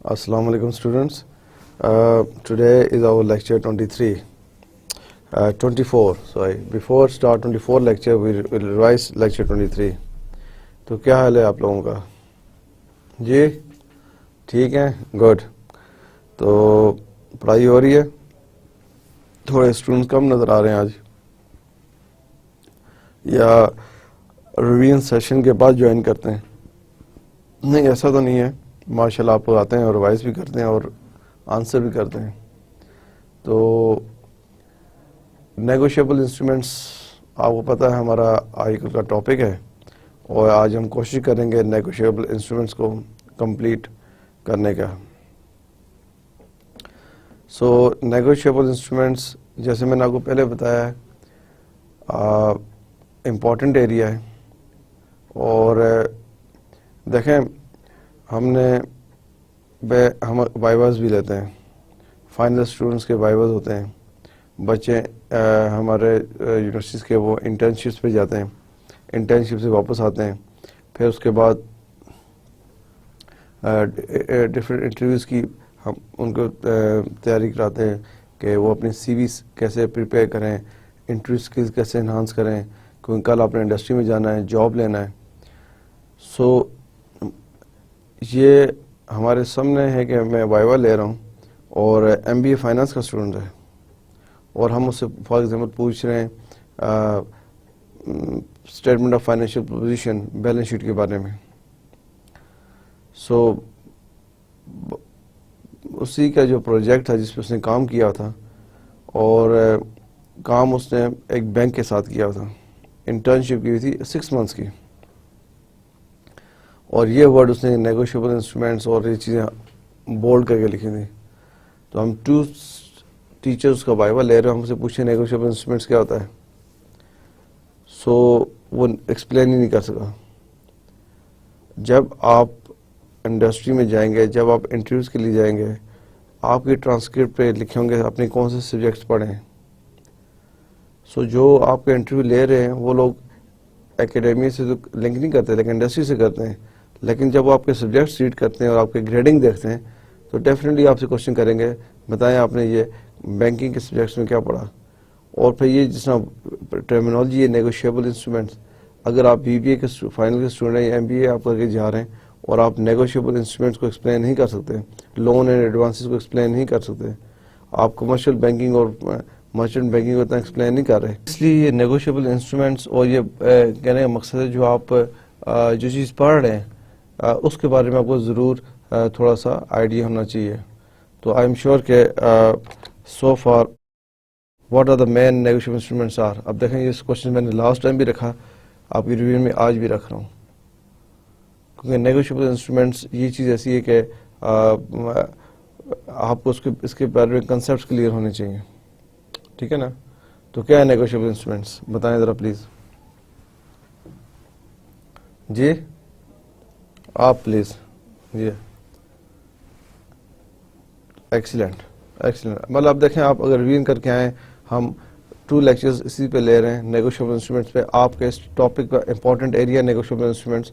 Assalamu alaikum students. Today is our lecture 24. Sorry, before start 24 lecture we will revise lecture 23. تو کیا حال ہے آپ لوگوں کا؟ جی ٹھیک ہے، گڈ. تو پڑھائی ہو رہی ہے؟ تھوڑے اسٹوڈنٹس کم نظر آ رہے ہیں آج، یا ریویژن سیشن کے بعد جوائن کرتے ہیں؟ نہیں، ایسا تو نہیں ہے، ماشاءاللہ آپ آتے ہیں اور ریوائز بھی کرتے ہیں اور آنسر بھی کرتے ہیں. تو نیگوشیبل انسٹرومنٹس آپ کو پتہ ہے ہمارا آج کل کا ٹاپک ہے، اور آج ہم کوشش کریں گے نیگوشیبل انسٹرومنٹس کو کمپلیٹ کرنے کا. سو نیگوشیبل انسٹرومنٹس جیسے میں نے آپ کو پہلے بتایا ہے امپورٹنٹ ایریا ہے. اور دیکھیں ہم وائواز بھی لیتے ہیں، فائنل اسٹوڈنٹس کے وائواز ہوتے ہیں، بچے ہمارے یونیورسٹیز کے وہ انٹرنشپس پہ جاتے ہیں، انٹرنشپ سے واپس آتے ہیں، پھر اس کے بعد ڈفرینٹ انٹرویوز کی ہم ان کو تیاری کراتے ہیں کہ وہ اپنی سی ویز کیسے پریپیئر کریں، انٹرویو اسکلز کیسے انہانس کریں، کیونکہ کل آپ نے انڈسٹری میں جانا ہے، جاب لینا ہے. سو یہ ہمارے سامنے ہے کہ میں وائوا لے رہا ہوں اور ایم بی اے فائنانس کا اسٹوڈنٹ ہے، اور ہم اس سے فار ایگزامپل پوچھ رہے ہیں statement of financial position, balance sheet کے بارے میں. سو اسی کا جو پروجیکٹ تھا جس پہ اس نے کام کیا تھا، اور کام اس نے ایک بینک کے ساتھ کیا تھا، انٹرنشپ کی ہوئی تھی 6 months کی، اور یہ ورڈ اس نے نیگوشیبل انسٹرومنٹس اور یہ چیزیں بولڈ کر کے لکھی تھی. تو ہم 2 ٹیچرز کا وائوا لے رہے ہیں، ہم سے پوچھیں نیگوشیبل انسٹرومنٹس کیا ہوتا ہے. سو وہ ایکسپلین ہی نہیں کر سکا. جب آپ انڈسٹری میں جائیں گے، جب آپ انٹرویوز کے لیے جائیں گے، آپ کی ٹرانسکرپٹ پہ لکھے ہوں گے اپنے کون سے سبجیکٹس پڑھیں. سو جو آپ کے انٹرویو لے رہے ہیں وہ لوگ اکیڈمی سے تو لنک نہیں کرتے لیکن انڈسٹری سے کرتے ہیں. لیکن جب وہ آپ کے سبجیکٹس ریڈ کرتے ہیں اور آپ کے گریڈنگ دیکھتے ہیں تو ڈیفینیٹلی آپ سے کوشچن کریں گے بتائیں آپ نے یہ بینکنگ کے سبجیکٹس میں کیا پڑھا. اور پھر یہ جس طرح ٹرمینالوجی ہے نیگوشیبل انسٹرومنٹس، اگر آپ بی بی اے کے فائنل کے اسٹوڈنٹ ہیں یا ایم بی اے آپ کر کے جا رہے ہیں اور آپ نیگوشیبل انسٹرومنٹس کو ایکسپلین نہیں کر سکتے، لون اینڈ ایڈوانسز کو ایکسپلین نہیں کر سکتے، آپ کمرشل بینکنگ اور مرچنٹ بینکنگ کو اتنا ایکسپلین نہیں کر رہے، اس لیے یہ نیگوشیبل انسٹرومنٹس اور یہ کہنے کا مقصد ہے جو آپ جو چیز پڑھ رہے ہیں اس کے بارے میں آپ کو ضرور تھوڑا سا آئیڈیا ہونا چاہیے. تو آئی ایم شیور کہ so far what are the main negotiable instruments are. اب دیکھیں یہ کوشچن میں نے لاسٹ ٹائم بھی رکھا، آپ کی ریویو میں آج بھی رکھ رہا ہوں، کیونکہ نیگوشیبل انسٹرومنٹس یہ چیز ایسی ہے کہ آپ کو اس کے بارے میں کنسیپٹس کلیئر ہونے چاہیے. ٹھیک ہے نا؟ تو کیا ہے نیگوشیبل انسٹرومنٹس بتائیں ذرا پلیز. جی آپ پلیز. G excellent excellent. مطلب اب دیکھیں آپ اگر ریویژن کر کے آئیں، ہم 2 لیکچرز اسی پہ لے رہے ہیں نیگوشیبل انسٹرومنٹس پہ. آپ کے اس ٹاپک کا امپورٹنٹ ایریا نیگوشیبل انسٹرومنٹس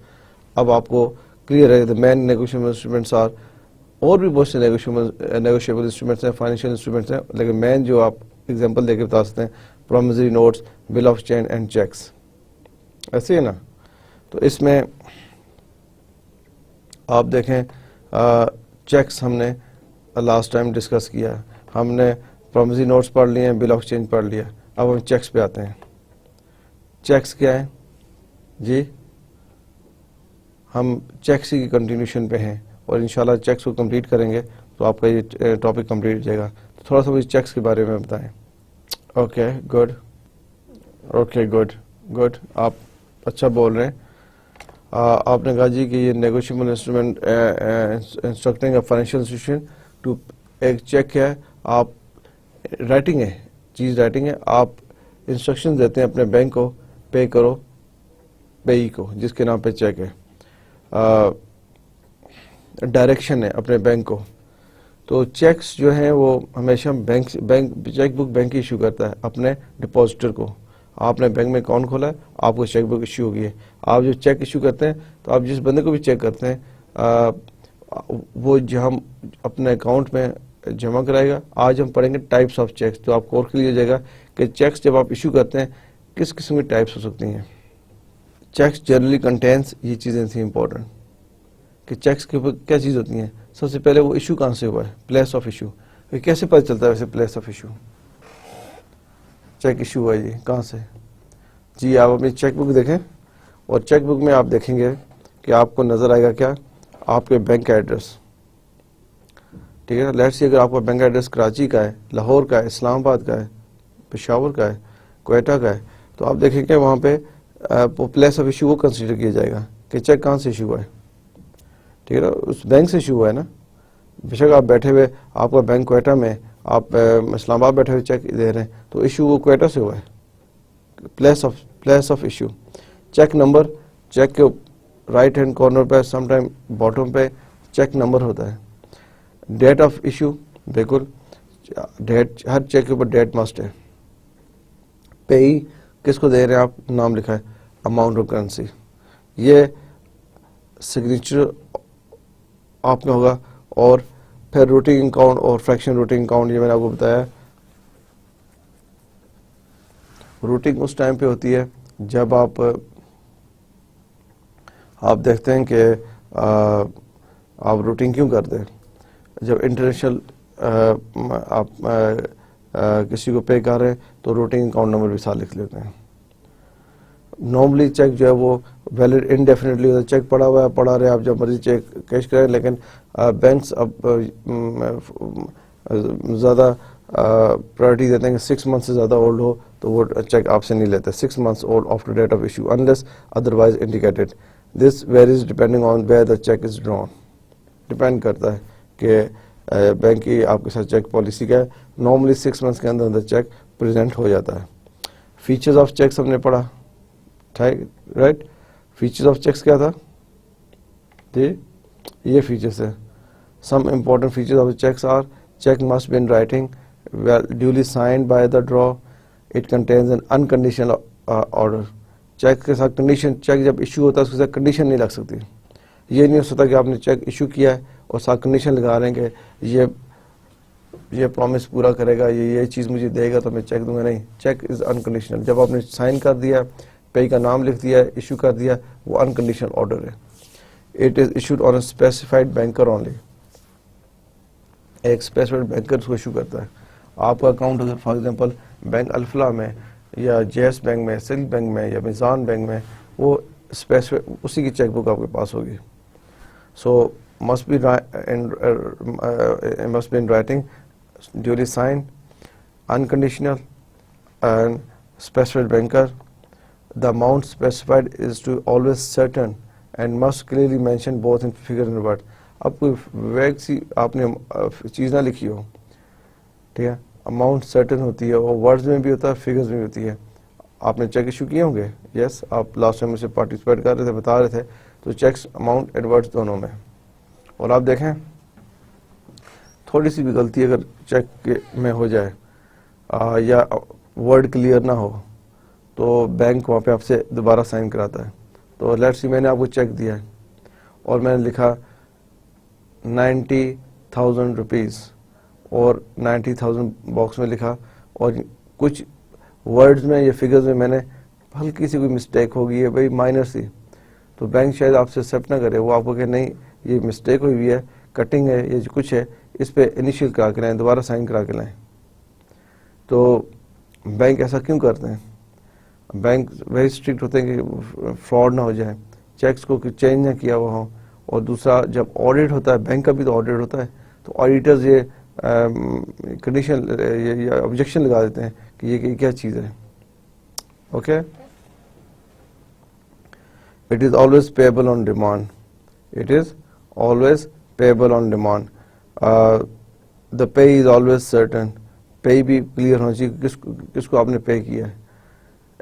اب آپ کو کلیئر ہے. مین نیگوشیبل انسٹرومنٹس آر، اور بھی بہت سے نیگوشیبل انسٹرومنٹس ہیں، فائنینشیل انسٹرومنٹس ہیں، لیکن مین جو آپ ایگزامپل دے کے بتا سکتے ہیں promissory notes, bill of exchange and cheques. ایسے ہے نا؟ تو اس میں آپ دیکھیں چیکس ہم نے لاسٹ ٹائم ڈسکس کیا، ہم نے پرومزری نوٹس پڑھ لیے ہیں، بل آف ایکسچینج پڑھ لیا. اب ہم چیکس پہ آتے ہیں. چیکس کیا ہے جی؟ ہم چیکس کی کنٹینیوشن پہ ہیں اور انشاءاللہ چیکس کو کمپلیٹ کریں گے تو آپ کا یہ ٹاپک کمپلیٹ ہو جائے گا. تو تھوڑا سا مجھے چیکس کے بارے میں بتائیں. Okay good, okay good good. آپ اچھا بول رہے ہیں. آپ نے کہا جی کہ یہ negotiable instrument instructing a financial institution to, ایک چیک ہے، آپ رائٹنگ ہے، چیز رائٹنگ ہے، آپ انسٹرکشن دیتے ہیں اپنے بینک کو پے کرو پے کو جس کے نام پہ چیک ہے، ڈائریکشن ہے اپنے بینک کو. تو چیکس جو ہیں وہ ہمیشہ چیک بک بینک ایشو کرتا ہے اپنے ڈپازیٹر کو. آپ نے بینک میں اکاؤنٹ کھولا ہے، آپ کو چیک بک ایشو ہوگی ہے. آپ جو چیک ایشو کرتے ہیں تو آپ جس بندے کو بھی چیک کرتے ہیں وہ جو ہم اپنے اکاؤنٹ میں جمع کرائے گا. آج ہم پڑھیں گے ٹائپس آف چیکس, تو آپ کو اور کلیئر ہو جائے گا کہ چیکس جب آپ ایشو کرتے ہیں کس قسم کی ٹائپس ہو سکتی ہیں. چیکس جنرلی کنٹینس, یہ چیزیں تھیں امپورٹنٹ کہ چیکس کے اوپر کیا چیز ہوتی ہیں. سب سے پہلے وہ ایشو کہاں سے ہوا ہے, پلیس آف ایشو. کیسے پتہ چلتا ہے ویسے place of issue? Cheque issue ہوا ہے جی کہاں سے؟ جی آپ اپنی چیک بک دیکھیں اور چیک بک میں آپ دیکھیں گے کہ آپ کو نظر آئے گا کیا, آپ کے بینک کا ایڈریس. ٹھیک ہے, لیٹس سی اگر آپ کا بینک ایڈریس کراچی کا ہے, لاہور کا ہے, اسلام آباد کا ہے, پشاور کا ہے, کوئٹہ کا ہے, تو آپ دیکھیں کہ وہاں پہ پلیس آف ایشو وہ کنسیڈر کیا جائے گا کہ چیک کہاں سے ایشو ہوا ہے. ٹھیک ہے نا, اس بینک سے ایشو ہوا ہے نا. بے شک آپ بیٹھے ہوئے, آپ کا بینک کوئٹہ میں, آپ اسلام آباد بیٹھے ہوئے چیک دے رہے ہیں, تو ایشو وہ کوئٹہ سے ہوا ہے. Place of issue. Check number, check کے رائٹ ہینڈ کارنر پہ, سم ٹائم باٹم پہ چیک نمبر ہوتا ہے. ڈیٹ آف ایشو, بالکل ڈیٹ, ہر چیک کے اوپر ڈیٹ مسٹ ہے. پے کس کو دے رہے ہیں آپ, نام لکھا ہے, اماؤنٹ آف کرنسی. یہ سگنیچر آپ میں ہوگا. اور پھر روٹنگ اکاؤنٹ اور فریکشن روٹنگ اکاؤنٹ, یہ میں نے آپ کو بتایا. روٹنگ اس ٹائم پہ ہوتی ہے جب آپ دیکھتے ہیں کہ آپ روٹنگ کیوں کرتے ہیں. جب انٹرنیشنل آپ کسی کو پے کر رہے ہیں تو روٹنگ اکاؤنٹ نمبر بھی ساتھ لکھ لیتے ہیں. نارملی چیک جو ہے وہ ویلڈ انڈیفینیٹلی ہوتا ہے. چیک پڑا ہوا ہے, پڑا رہے, آپ جب مرضی چیک کیش کریں, لیکن بینکس اب زیادہ پرائرٹی دیتے ہیں کہ 6 منتھ سے زیادہ اولڈ ہو تو وہ چیک آپ سے نہیں لیتے. 6 months old after date of issue unless otherwise indicated. This varies depending on where the check is drawn. Depend کرتا ہے کہ بینک کی آپ کے ساتھ چیک پالیسی کا ہے. نارملی 6 months کے اندر چیک پریزنٹ ہو جاتا ہے. فیچرز آف چیکس ہم نے پڑھا, رائٹ. فیچرز آف چیکس کیا تھا جی, یہ فیچرز ہے. Some important features of cheques are: check must be in writing, well duly signed by the drawer, it contains an unconditional order. Check کے ساتھ condition, check جب ایشو ہوتا ہے اس کے ساتھ کنڈیشن نہیں لگ سکتی. یہ نہیں ہو سکتا کہ آپ نے چیک ایشو کیا ہے اور ساتھ کنڈیشن لگا رہے ہیں کہ یہ پرومس پورا کرے گا, یہ چیز مجھے دے گا تو میں چیک دوں گا. نہیں, چیک از انکنڈیشنل. جب آپ نے سائن کر دیا, پے کا نام لکھ دیا, ایشو کر دیا, وہ انکنڈیشنل آرڈر ہے. It is issued on a specified banker only. ایک اسپیسیفائڈ بینکر اس کو ایشو کرتا ہے. آپ کا اکاؤنٹ اگر فار ایگزامپل بینک الفلاح میں یا جے ایس بینک میں, سندھ بینک میں یا میزان بینک میں, وہ اسپیسیفائڈ اسی کی چیک بک آپ کے پاس ہوگی. سو must be in writing, duly signed, unconditional, and specified banker. The amount specified is to always certain and must clearly mention both in figure and word. اب کوئی ویگ سی آپ نے چیز نہ لکھی ہو, ٹھیک ہے, اماؤنٹ سرٹن ہوتی ہے, اور ورڈز میں بھی ہوتا ہے, فگرز میں بھی ہوتی ہے. آپ نے چیک ایشو کیے ہوں گے, یس, آپ لاسٹ ٹائم اسے پارٹیسپیٹ کر رہے تھے, بتا رہے تھے, تو چیکس اماؤنٹ اینڈ ورڈز دونوں میں. اور آپ دیکھیں تھوڑی سی بھی غلطی اگر چیک میں ہو جائے یا ورڈ کلیئر نہ ہو تو بینک وہاں پہ آپ سے دوبارہ سائن کراتا ہے. تو لیٹس سی میں نے آپ کو چیک دیا ہے اور میں نے لکھا 90,000 روپیز اور 90,000 باکس میں لکھا, اور کچھ ورڈز میں یا فگرز میں نے ہلکی سی کوئی مسٹیک ہو گئی ہے, بھائی مائنر سی, تو بینک شاید آپ سے ایکسیپٹ نہ کرے. وہ آپ کو کہ نہیں یہ مسٹیک ہوئی ہوئی ہے, کٹنگ ہے, یہ جو کچھ ہے اس پہ انیشیل کرا کے لائیں, دوبارہ سائن کرا کے لائیں. تو بینک ایسا کیوں کرتے ہیں؟ بینک ویری اسٹرکٹ ہوتے ہیں کہ فراڈ نہ ہو جائے, چیکس کو چینج نہ کیا ہوا ہو. اور دوسرا جب آڈٹ ہوتا ہے, بینک کا بھی تو آڈٹ ہوتا ہے, تو آڈیٹرز یہ کنڈیشن یا آبجیکشن لگا دیتے ہیں کہ یہ کیا چیز ہے. Okay, it is always payable on demand. It is always payable on demand. The pay is always certain. Pay بھی کلیئر ہونا چاہیے کس کو آپ نے پے کیا ہے.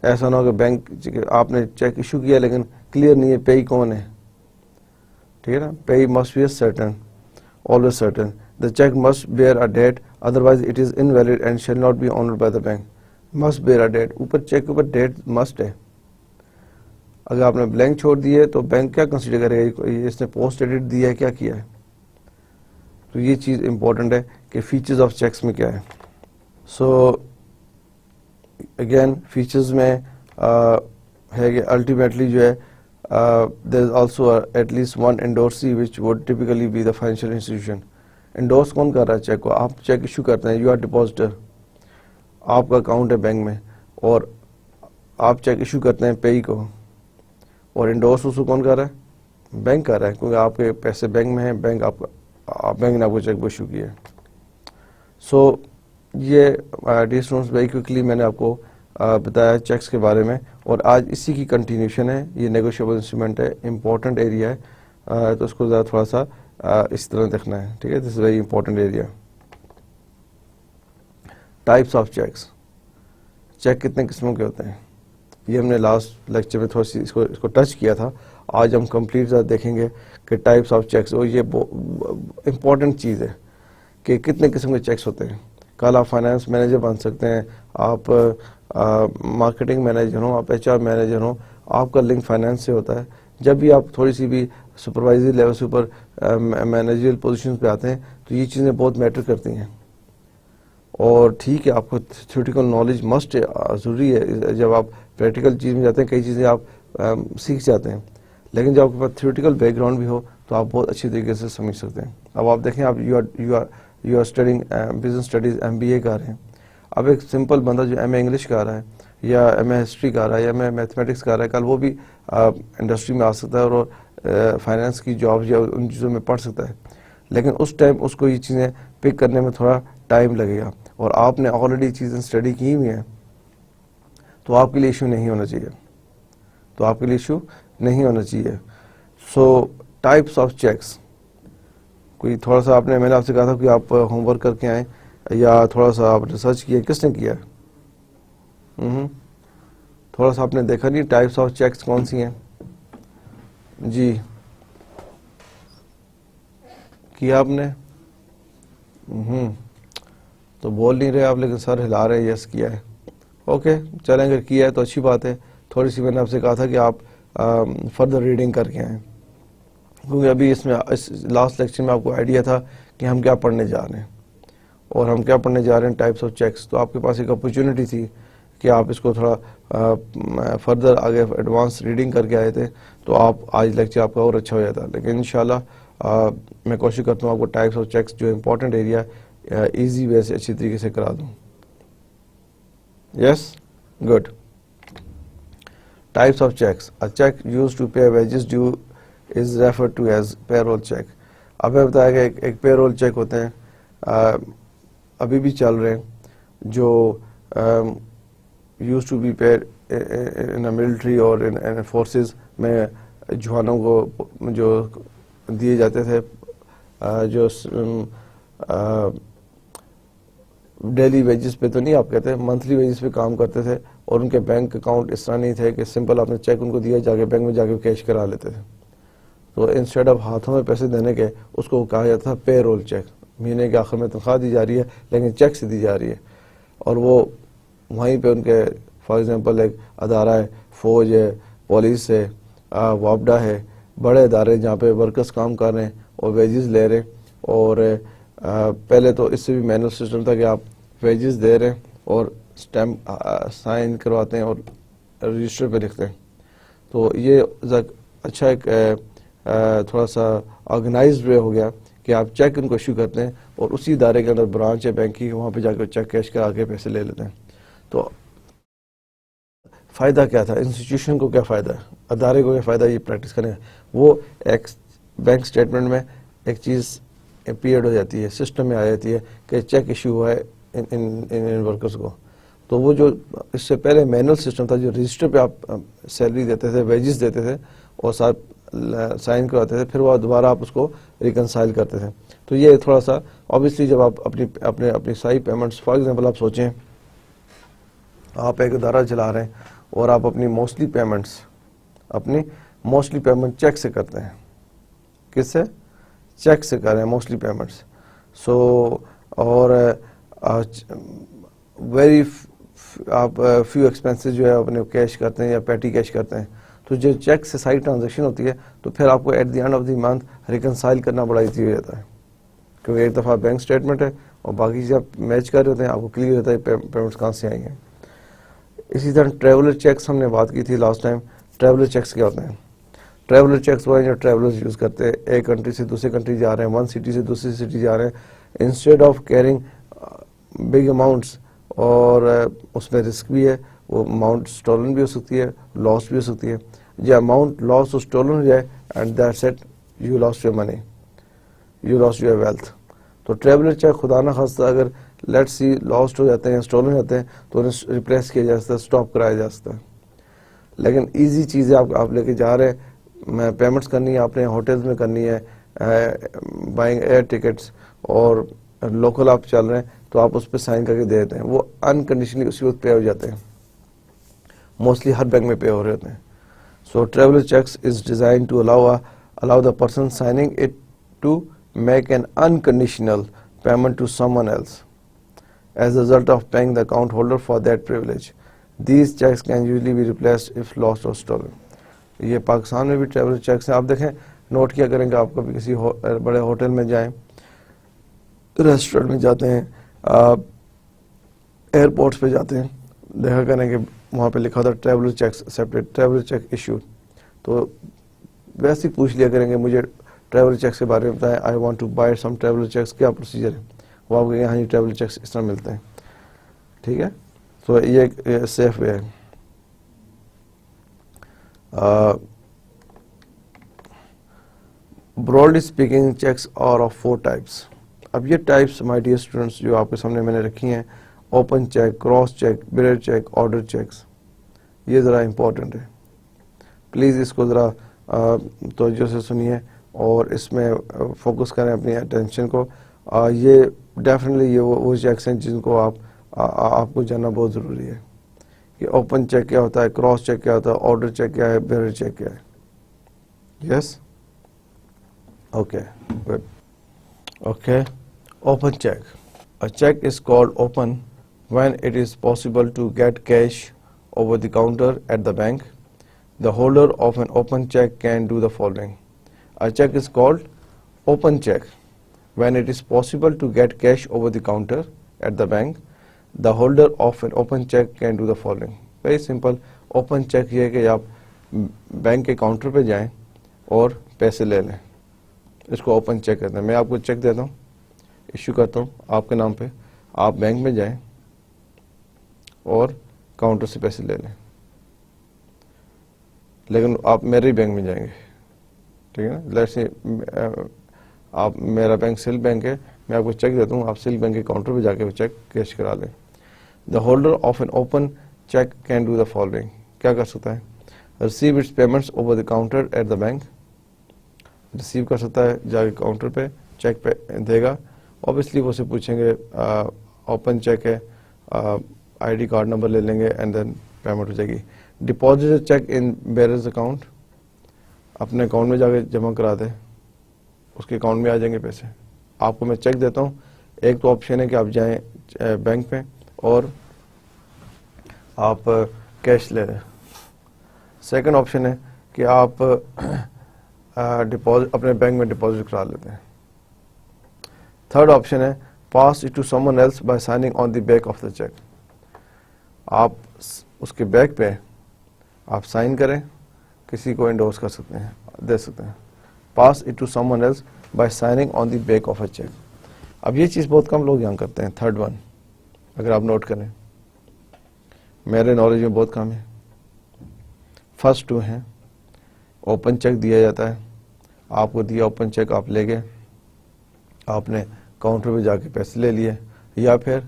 ایسا نہ ہو کہ بینک آپ نے چیک ایشو کیا لیکن کلیئر نہیں ہے پے کون ہے. ٹھیک ہے نا, pay must be certain, always certain. The check must bear a date, otherwise it is invalid and shall not be honored by the bank. Must bear a date. اوپر چیک کے اوپر ڈیٹ مسٹ ہے. اگر آپ نے blank چھوڑ دیے تو بینک کیا کنسیڈر کرے گا, اس نے پوسٹ ایڈٹ دیا ہے, کیا کیا ہے. تو یہ چیز امپورٹنٹ ہے کہ فیچرز آف چیکس میں کیا ہے. سو اگین فیچرز میں ہے کہ الٹیمیٹلی جو ہے there is also at least one endorsee which would typically be the financial institution. Endorse کون کر رہا ہے چیک کو؟ آپ چیک ایشو کرتے ہیں, یو آر ڈپازیٹر, آپ کا اکاؤنٹ ہے بینک میں اور آپ چیک ایشو کرتے ہیں پیئی کو, اور انڈورس اس کو کون کر رہا ہے؟ بینک کر رہا ہے, کیونکہ آپ کے پیسے بینک میں ہیں, بینک نے آپ کو چیک ایشو کیا ہے. سو یہ ڈی اسٹوڈنٹس ویری کوئکلی میں نے آپ کو بتایا چیکس کے بارے میں, اور آج اسی کی کنٹینیوشن ہے. یہ نیگوشیبل انسٹرومنٹ ہے, امپورٹنٹ ایریا ہے, تو اس کو ذرا تھوڑا سا اس طرح دیکھنا ہے. ٹھیک ہے, this is very important area. Types of cheques. Cheque کتنے قسموں کے ہوتے ہیں یہ ہم نے لاسٹ لیکچر میں تھوڑی سی اس کو ٹچ کیا تھا. آج ہم کمپلیٹ دیکھیں گے کہ ٹائپس آف چیکس, اور یہ امپورٹنٹ چیز ہے کہ کتنے قسم کے چیکس ہوتے ہیں. کل آپ فائنانس مینیجر بن سکتے ہیں, آپ مارکیٹنگ مینیجر ہوں, آپ ایچ آر مینیجر ہوں, آپ کا لنک فائنانس سے ہوتا ہے. جب بھی آپ تھوڑی سی بھی سپروائزری لیول سے اوپر مینیجریل پوزیشنز پہ آتے ہیں تو یہ چیزیں بہت میٹر کرتی ہیں. اور ٹھیک ہے, آپ کو تھیوریٹیکل نالج مسٹ ضروری ہے. جب آپ پریکٹیکل چیز میں جاتے ہیں کئی چیزیں آپ سیکھ جاتے ہیں, لیکن جب آپ کے پاس تھیوریٹیکل بیک گراؤنڈ بھی ہو تو آپ بہت اچھی طریقے سے سمجھ سکتے ہیں. اب آپ دیکھیں, آپ you are studying business studies MBA کر رہے ہیں. اب ایک سمپل بندہ جو MA انگلش کر رہا ہے یا MA ہسٹری کر رہا ہے یا MA میتھمیٹکس کر رہا ہے, کل وہ بھی انڈسٹری میں آ سکتا ہے اور فائنانس کی جاب یا ان چیزوں میں پڑھ سکتا ہے. لیکن اس ٹائم اس کو یہ چیزیں پک کرنے میں تھوڑا ٹائم لگے گا, اور آپ نے آلریڈی چیزیں اسٹڈی کی ہوئی ہیں تو آپ کے لیے ایشو نہیں ہونا چاہیے. سو ٹائپس آف چیکس, کوئی تھوڑا سا میں نے آپ سے کہا تھا کہ آپ ہوم ورک کر کے آئیں یا تھوڑا سا آپ ریسرچ کیا, کس نے کیا؟ تھوڑا سا آپ نے دیکھا نہیں ٹائپس آف چیکس کون سی ہیں؟ جی کیا آپ نے؟ تو بول نہیں رہے آپ, لیکن سر ہلا رہے ہیں یس کیا ہے. اوکے چلیں, اگر کیا ہے تو اچھی بات ہے. تھوڑی سی میں نے آپ سے کہا تھا کہ آپ فردر ریڈنگ کر کے آئیں, کیونکہ ابھی اس لاسٹ لیکچر میں آپ کو آئیڈیا تھا کہ ہم کیا پڑھنے جا رہے ہیں, اور ہم کیا پڑھنے جا رہے ہیں ٹائپس آف چیکس. تو آپ کے پاس ایک اپرچونٹی تھی کہ آپ اس کو تھوڑا فردر آگے ایڈوانس ریڈنگ کر کے آئے تھے, تو آپ آج لیکچر آپ کا اور اچھا ہو جاتا. لیکن انشاءاللہ میں کوشش کرتا ہوں آپ کو ٹائپس آف چیکس جو امپورٹنٹ ایریا ایزی وے سے اچھی طریقے سے کرا دوں. Yes good. Types of cheques. A check used to pay wages due is referred to as payroll check. اب میں بتایا کہ ایک پے رول چیک ہوتے ہیں, ابھی بھی چل رہے ہیں, جو used to be paid in a military اور in forces میں جوانوں کو جو دیے جاتے تھے, جو ڈیلی ویجز پہ تو نہیں آپ کہتے, منتھلی ویجز پہ کام کرتے تھے, اور ان کے بینک اکاؤنٹ اس طرح نہیں تھے کہ سمپل آپ نے چیک ان کو دیا, جا کے بینک میں جا کے کیش کرا لیتے تھے. تو انسٹیڈ آف ہاتھوں میں پیسے دینے کے اس کو کہا جاتا تھا پے رول چیک. مہینے کے آخر میں تنخواہ دی جا رہی ہے لیکن چیک سے دی جا رہی ہے, اور وہ وہیں پہ ان کے فار ایگزامپل ایک ادارہ ہے, فوج ہے, پولیس ہے, وابڈا ہے, بڑے ادارے جہاں پہ ورکرز کام کر رہے ہیں اور ویجز لے رہے ہیں. اور پہلے تو اس سے بھی مینول سسٹم تھا کہ آپ ویجز دے رہے ہیں اور اسٹیمپ سائن کرواتے ہیں اور رجسٹر پہ لکھتے ہیں. تو یہ اچھا ایک تھوڑا سا آرگنائزڈ وے ہو گیا کہ آپ چیک ان کو ایشو کرتے ہیں اور اسی ادارے کے اندر برانچ ہے بینک کی, وہاں پہ جا کے چیک کیش کرا کے پیسے لے لیتے ہیں. تو فائدہ کیا تھا انسٹیٹیوشن کو, کیا فائدہ ہے ادارے کو, کیا فائدہ یہ پریکٹس کریں؟ وہ ایک بینک اسٹیٹمنٹ میں ایک چیز اپیئرڈ ہو جاتی ہے, سسٹم میں آ جاتی ہے کہ چیک ایشو ہوا ہے ان ورکرز کو. تو وہ جو اس سے پہلے مینول سسٹم تھا, جو رجسٹر پہ آپ سیلری دیتے تھے, ویجز دیتے تھے اور ساتھ سائن کرواتے تھے, پھر وہ دوبارہ آپ اس کو ریکنسائل کرتے تھے. تو یہ تھوڑا سا obviously جب آپ اپنی ساری پیمنٹس, فار ایگزامپل آپ سوچیں آپ ایک ادارہ چلا رہے ہیں اور آپ اپنی موسٹلی پیمنٹ چیک سے کرتے ہیں. کس سے؟ چیک سے کر رہے ہیں موسٹلی پیمنٹس. سو اور ویری آپ فیو ایکسپینسز جو ہے اپنے کیش کرتے ہیں یا پیٹی کیش کرتے ہیں. تو جو چیک سے ساری ٹرانزیکشن ہوتی ہے تو پھر آپ کو at the end of the month reconcile کرنا بڑا ایزی ہو جاتا ہے. کیونکہ ایک دفعہ بینک اسٹیٹمنٹ ہے اور باقی چیزیں آپ میچ کر رہے ہوتے ہیں, آپ کو کلیئر ہوتا ہے پیمنٹس کہاں سے آئی ہیں. اسی طرح ٹریولر چیکس ہم نے بات کی تھی لاسٹ ٹائم. ٹریولر چیکس کیا ہوتے ہیں؟ ٹریولر چیکس وہ ہیں جو ٹریولرز یوز کرتے ہیں, ایک کنٹری سے دوسری کنٹری جا رہے ہیں, ون سٹی سے دوسری سٹی جا رہے ہیں, instead of carrying big amounts, اور اس میں رسک بھی ہے, وہ اماؤنٹ اسٹولن بھی ہو سکتی ہے, لاس بھی ہو سکتی ہے. یہ اماؤنٹ لاس اور اسٹولن ہو جائے and that's it, you lose your money, you lose your wealth. تو ٹریولر چیک خدا نہ خواستہ اگر لیٹ سی لاسٹ ہو جاتے ہیں یا اسٹولن ہو جاتے ہیں تو انہیں ریپلیس کیا جا سکتا ہے, اسٹاپ کرایا جا سکتا ہے. لیکن ایزی چیزیں آپ لے کے جا رہے ہیں, پیمنٹس کرنی ہے آپ نے, ہوٹلز میں کرنی ہے, بائنگ ایئر ٹکٹس, اور لوکل آپ چل رہے ہیں تو آپ اس پہ سائن کر کے دے دیتے ہیں, وہ انکنڈیشنلی اسی وقت پے ہو جاتے ہیں. موسٹلی ہر بینک میں پے ہو رہے ہوتے ہیں. So traveller cheques is design to allow the person signing it to make an unconditional payment to someone else as a result of paying the account holder for that privilege. These checks can usually be replaced if lost or stolen. یہ پاکستان میں بھی traveller checks ہیں. آپ دیکھیں, note کیا کریں گے, آپ کبھی کسی بڑے ہوٹل میں جائیں, ریسٹورینٹ میں جاتے ہیں, ایئرپورٹس پہ جاتے ہیں, دیکھا کریں کہ وہاں پہ لکھا ہوتا ہے traveller cheques separate, traveller cheque issued. تو ویسے ہی پوچھ لیا کریں گے مجھے ٹریولر چیکس کے بارے میں بتائیں, I want to buy some traveller cheques, کیا پروسیجر ہے؟ وہ آپ کہیں گے ہاں جی ٹریولر چیکس اس طرح ملتے ہیں. ٹھیک ہے, تو یہ ایک سیف وے ہے. Broadly speaking cheques are of 4 types. اب یہ ٹائپس مائی ڈیئر اسٹوڈنٹس جو آپ کے سامنے میں نے رکھی ہیں, open cheque, cross cheque, bearer cheque, order cheques, یہ ذرا امپورٹنٹ ہے. پلیز اس کو ذرا توجہ سے سنیے اور اس میں فوکس کریں اپنی اٹینشن کو. یہ ڈیفینیٹلی یہ وہ چیکس ہیں جن کو آپ کو جاننا بہت ضروری ہے کہ اوپن چیک کیا ہوتا ہے, کراس چیک کیا ہوتا ہے, آرڈر چیک کیا ہے, بلر چیک کیا ہے. Yes, okay, good. Okay, open check. A check is called open when it is possible to get cash over the counter at the bank. The holder of an open check can do the following. A check is called open check when it is possible to get cash over the counter at the bank. The holder of an open check can do the following. Very simple. Open check یہ ہے کہ آپ bank کے counter پہ جائیں اور پیسے لے لیں, اس کو اوپن چیک کہتے ہیں. میں آپ کو چیک دیتا ہوں, ایشو کرتا ہوں آپ کے نام پہ, آپ بینک میں جائیں اور کاؤنٹر سے پیسے لے لیں, لیکن آپ میرے ہی بینک میں جائیں گے. ٹھیک ہے نا, لیٹس سے آپ, میرا بینک سل بینک ہے, میں آپ کو چیک دیتا ہوں, آپ سل بینک کے کاؤنٹر پہ جا کے وہ چیک کیش کرا لیں. The holder of an open cheque can do the following. کیا کر سکتا ہے؟ Receive its payments over the counter at the bank. Receive کر سکتا ہے, جا کے کاؤنٹر پہ چیک پہ دے گا. اوبیسلی وہ سے پوچھیں گے اوپن چیک ہے, آئی ڈی کارڈ نمبر لے لیں گے اینڈ دین پیمنٹ ہو جائے گی. ڈپازٹ چیک ان بیئرز اکاؤنٹ, اپنے اکاؤنٹ میں جا کے جمع کرا دے, اس کے اکاؤنٹ میں آ جائیں گے پیسے. آپ کو میں چیک دیتا ہوں, ایک تو آپشن ہے کہ آپ جائیں بینک پہ اور آپ کیش لے لیں. سیکنڈ آپشن ہے کہ آپ ڈپازٹ اپنے بینک میں ڈپازٹ کرا لیتے ہیں. تھرڈ آپشن ہے pass it to someone else by signing on the back of the cheque. آپ اس کے بیک پہ آپ سائن کریں, کسی کو انڈورس کر سکتے ہیں, دے سکتے ہیں. Pass it to someone else by signing on the back of a cheque. اب یہ چیز بہت کم لوگ یہاں کرتے ہیں. تھرڈ ون اگر آپ نوٹ کریں, میرے نالج میں بہت کم ہے. فرسٹ 2 ہیں, اوپن چیک دیا جاتا ہے, آپ کو دیا اوپن چیک, آپ لے گئے, آپ نے کاؤنٹر پہ جا کے پیسے لے لیے, یا پھر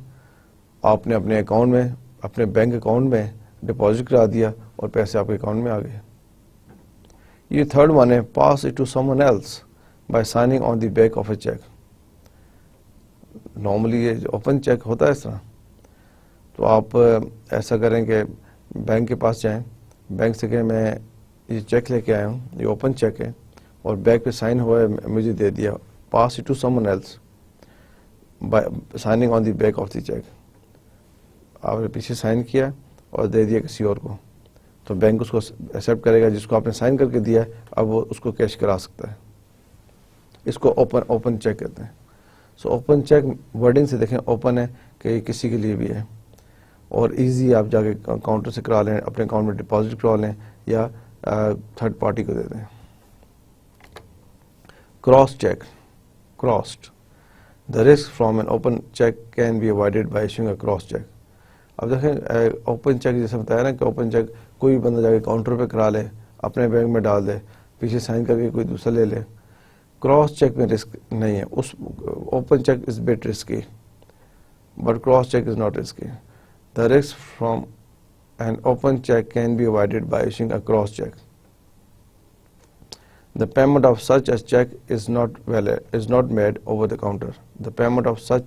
آپ نے اپنے اکاؤنٹ میں, اپنے بینک اکاؤنٹ میں ڈپازٹ کرا دیا اور پیسے آپ کے اکاؤنٹ میں آ گئے. یہ تھرڈ ون ہے pass it to someone else by signing on the back of a cheque. Normally یہ اوپن چیک ہوتا ہے اس طرح, تو آپ ایسا کریں کہ بینک کے پاس جائیں, بینک سے کہیں میں یہ چیک لے کے آیا ہوں, یہ اوپن چیک ہے اور بیک پہ سائن ہوا ہے, مجھے دے دیا. Pass it to someone else by signing on the back of the cheque. آپ نے پیچھے سائن کیا اور دے دیا کسی اور کو, تو بینک اس کو ایکسیپٹ کرے گا, جس کو آپ نے سائن کر کے دیا ہے اب وہ اس کو کیش کرا سکتا ہے. اس کو اوپن چیک کہتے ہیں. سو اوپن چیک ورڈنگ سے دیکھیں اوپن ہے کہ یہ کسی کے لیے بھی ہے اور ایزی آپ جا کے کاؤنٹر سے کرا لیں, اپنے اکاؤنٹ میں ڈپازٹ کروا لیں یا تھرڈ پارٹی کو دے دیں. Cross check, crossed. The risk from an open check can be avoided by issuing a cross check. اب دیکھیں اوپن چیک جیسے بتایا نا کہ اوپن چیک کوئی بندہ جا کے کاؤنٹر پہ کرا لے, اپنے بینک میں ڈال دے, پیچھے سائن کر کے کوئی دوسرا لے لے. کراس چیک میں رسک نہیں ہے. اس open cheque is but risky but cross cheque is not risky. The risk from an open check can be avoided by issuing a cross check. The payment of such a check is not made over the counter. The payment of such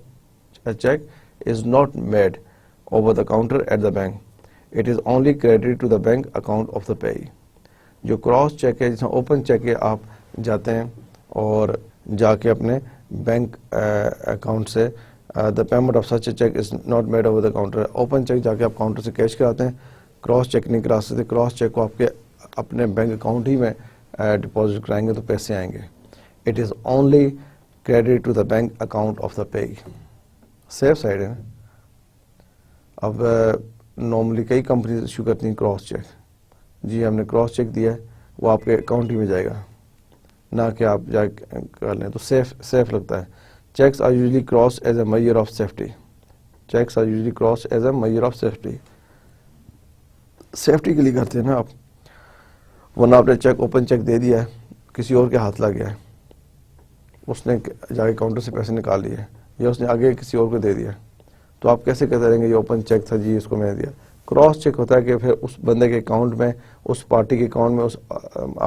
a check is not made over the counter at the bank. It is only credited to the bank account of the payee. جو cross check ہے, جیسے open check ہے, آپ جاتے ہیں اور جا کے اپنے بینک اکاؤنٹ سے the payment of such a check is not made over the counter. Open check جا کے آپ کاؤنٹر سے کیش کراتے ہیں, کراس چیک نہیں کرا سکتے. کراس چیک کو آپ کے اپنے بینک اکاؤنٹ ہی میں ڈپازٹ کرائیں گے تو پیسے آئیں گے. It is only credit to the bank account of the payee. Safe side ہے. اب نارملی کئی کمپنیز ایشو کرتی ہیں کراس چیک. جی ہم نے کراس چیک دیا ہے, وہ آپ کے اکاؤنٹ ہی میں جائے گا, نہ کہ آپ جا کر لیں, تو سیف لگتا ہے. Cheques are usually cross as a measure of safety. Cheques are usually cross as a measure of safety. Safety کے لیے کرتے ہیں نا آپ, ورنہ آپ نے چیک اوپن چیک دے دیا ہے, کسی اور کے ہاتھ لگ گیا ہے, اس نے جا کے کاؤنٹر سے پیسے نکال لیے یا اس نے آگے کسی اور کو دے دیا, تو آپ کیسے کہتے رہیں گے یہ اوپن چیک تھا جی اس کو میں نے دیا. کراس چیک ہوتا ہے کہ پھر اس بندے کے اکاؤنٹ میں, اس پارٹی کے اکاؤنٹ میں, اس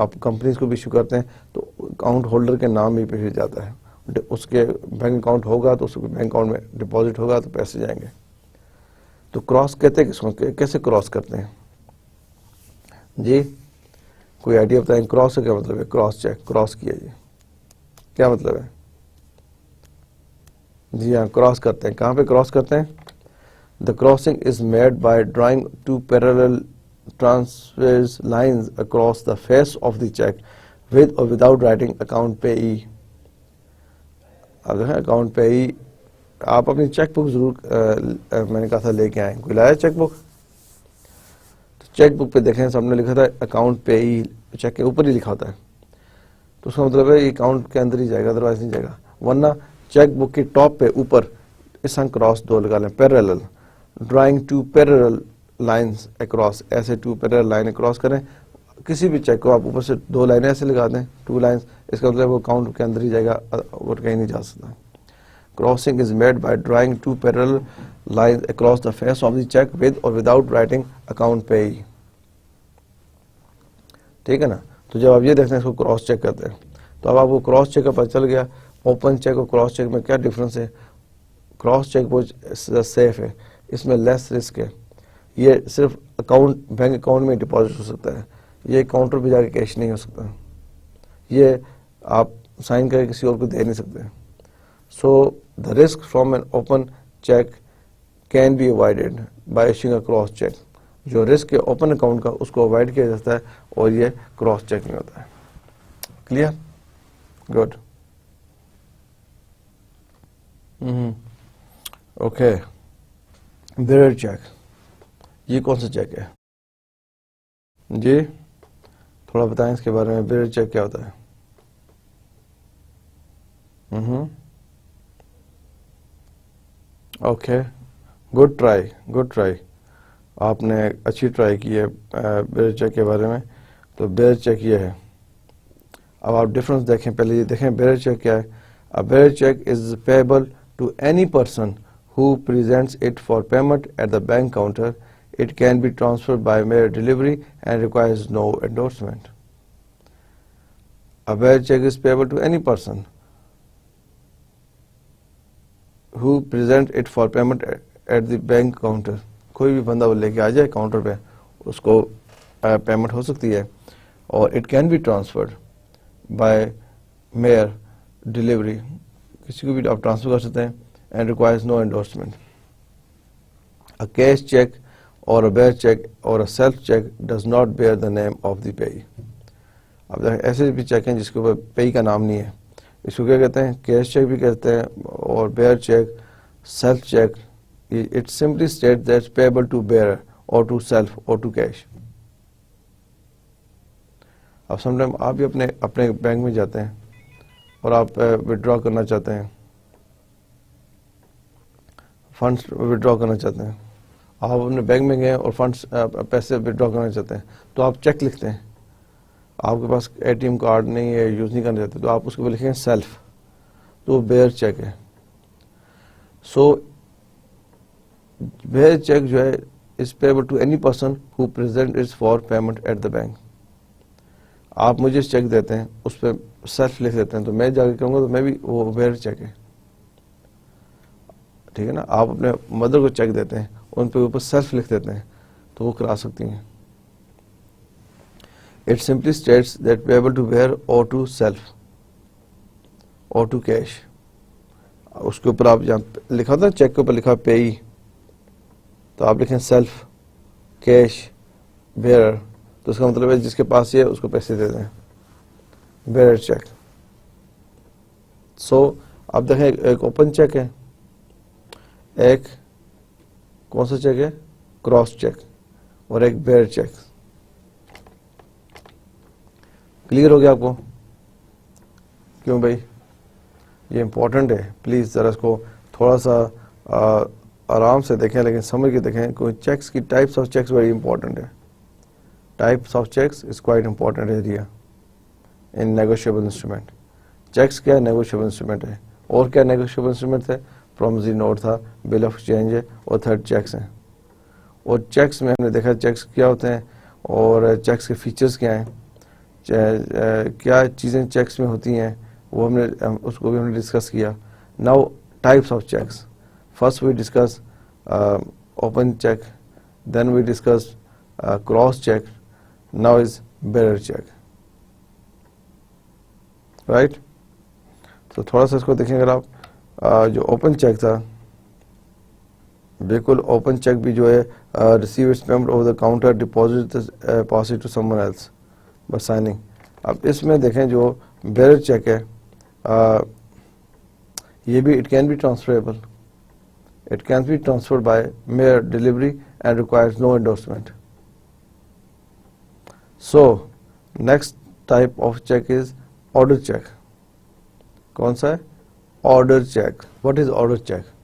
آپ کمپنیز کو بھی ایشو کرتے ہیں تو اکاؤنٹ ہولڈر کے نام بھی بھیج جاتا ہے. اس کے بینک اکاؤنٹ ہوگا تو اس کے بینک اکاؤنٹ میں ڈپازٹ ہوگا تو پیسے جائیں گے. تو کراس کہتے ہیں کس کو, کیسے کراس کرتے ہیں جی؟ کوئی آئیڈیا بتائیں کراس کا کیا مطلب ہے؟ کراس چیک کراس کیا جی, کیا مطلب ہے؟ جی ہاں کراس کرتے ہیں. کہاں پہ کراس کرتے ہیں؟ The crossing is made by drawing two parallel transverse lines across the face of the check with or without writing account payee. اب دیکھیں اکاؤنٹ payee, آپ اپنی چیک بک ضرور میں نے کہا تھا لے کے آئیں. کوئی لایا چیک بک؟ تو چیک بک پہ دیکھیں سب نے لکھا تھا اکاؤنٹ payee, چیک کے اوپر ہی لکھا ہوتا ہے, تو اس کا مطلب ہے یہ اکاؤنٹ کے اندر ہی جائے گا, ادروائز نہیں جائے گا. ورنہ چیک بک کی ٹاپ پہ اوپر اس ہم کراس دو لگا لیں, parallel. Drawing two parallel lines across, ایسے ٹو پیرالل لائن اکراس کریں. کسی بھی چیک کو آپ اوپر سے دو لائنیں ایسے لگا دیں, ٹو لائنس, اس کا مطلب وہ اکاؤنٹ کے اندر ہی جائے گا اور کہیں نہیں جا سکتا. Crossing is made by drawing two parallel lines across the face of the cheque with or without writing account payee. ٹھیک ہے نا. تو جب آپ یہ دیکھتے ہیں اس کو کراس چیک کرتے ہیں, تو اب آپ کو کراس چیک کا پتہ چل گیا اوپن چیک اور کراس چیک میں کیا ڈفرنس ہے. کراس چیک بہت سیف ہے, اس میں لیس رسک ہے. یہ صرف اکاؤنٹ بینک اکاؤنٹ میں ڈپازٹ ہو سکتا ہے, یہ کاؤنٹر پہ جا کے کیش نہیں ہو سکتا, یہ آپ سائن کر کے کسی اور کو دے نہیں سکتے. So the risk from an open cheque can be avoided by issuing a cross cheque. جو رسک ہے اوپن اکاؤنٹ کا اس کو اوائڈ کیا جاتا ہے اور یہ کراس چیک نہیں ہوتا ہے. Clear? Good. Okay. Bearer cheque, یہ کون سا چیک ہے جی؟ تھوڑا بتائیں اس کے بارے میں. بیئر چیک کیا ہوتا ہے؟ Okay, good try, good try. آپ نے اچھی ٹرائی کی ہے بیئر چیک کے بارے میں. تو بیئر چیک یہ ہے. اب آپ ڈفرنس دیکھیں, پہلے یہ دیکھیں بیئر چیک کیا ہے. A bearer check is payable to any person who presents it for payment at the bank counter. It can be transferred by mere delivery and requires no endorsement. A bearer check is payable to any person who presents it for payment at the bank counter. کوئی بھی بندہ وہ لے کے آ جائے counter پہ, اس کو payment ہو سکتی ہے. اور it can be transferred by mere delivery, کسی کو بھی آپ ٹرانسفر کر سکتے ہیں. and requires no endorsement. A cash check or a bearer check or a self check does not bear the name of the payee. اب ایسے بھی چیک ہیں جس کے اوپر پے کا نام نہیں ہے, اس کو کیا کہتے ہیں؟ کیش چیک بھی کہتے ہیں اور bearer cheque, self cheque. It simply state that payable to bearer or to self or to cash. اب سم ٹائم آپ بھی اپنے بینک میں جاتے ہیں اور آپ وڈرا کرنا چاہتے ہیں، فنڈس وڈرا کرنا چاہتے ہیں. آپ اپنے بینک میں گئے اور فنڈس پیسے وڈرا کرنا چاہتے ہیں تو آپ چیک لکھتے ہیں. آپ کے پاس اے ٹی ایم کارڈ نہیں ہے، یوز نہیں کرنا چاہتے، تو آپ اس کے اوپر لکھیں سیلف، تو بیئر چیک ہے. سو بیئر چیک جو ہے is payable to any person who present is for payment at the bank. آپ مجھے چیک دیتے ہیں، اس پہ سیلف لکھ دیتے ہیں، تو میں جا کے کہوں گا تو میں بھی وہ بیئر چیک ہے. ٹھیک ہے نا. آپ اپنے مدر کو چیک دیتے ہیں، ان پہ اوپر سیلف لکھ دیتے ہیں تو وہ کرا سکتی ہیں. It simply states that payable to bearer or to self or to cash. اس کے اوپر آپ جہاں لکھا ہوتا ہے چیک کے اوپر لکھا پے، تو آپ لکھیں سیلف، کیش، بیئرر، تو اس کا مطلب ہے جس کے پاس یہ ہے اس کو پیسے دے دیں. Bearer check. سو آپ دیکھیں ایک اوپن چیک ہے، ایک کون سا چیک ہے؟ کراس چیک، اور ایک بیئر چیک. کلیئر ہو گیا آپ کو؟ کیوں بھائی؟ یہ امپورٹنٹ ہے، پلیز ذرا اس کو تھوڑا سا آرام سے دیکھیں، لیکن سمجھ کے دیکھیں. کوئی چیکس کی types of cheques very important ہے. Types of cheques is quite important area in negotiable instrument. Cheques کیا نیگوشیبل انسٹرومنٹ ہے، اور کیا نیگوشیبل انسٹرومنٹ تھے؟ پرومزری نوٹ تھا، بل آف ایکسچینج ہے، اور تھرڈ چیکس ہیں. اور چیکس میں ہم نے دیکھا چیکس کیا ہوتے ہیں اور چیکس کے فیچرز کیا ہیں، کیا چیزیں چیکس میں ہوتی ہیں، وہ ہم نے اس کو بھی ہم نے ڈسکس کیا. Now types of cheques. First we discuss open cheque, then we discuss cross cheque, now is bearer cheque. Right. تو تھوڑا سا اس کو دیکھیں. اگر آپ جو اوپن چیک تھا، بالکل اوپن چیک بھی جو ہے receive its payment over the counter, deposit pass it to someone else by signing. اب اس میں دیکھیں جو بیئرر چیک ہے، یہ بھی it can be transferable, it can be transferred by mere delivery and requires no endorsement. So next type of cheque is order cheque. کون سا ہے؟ Order cheque. What is order cheque?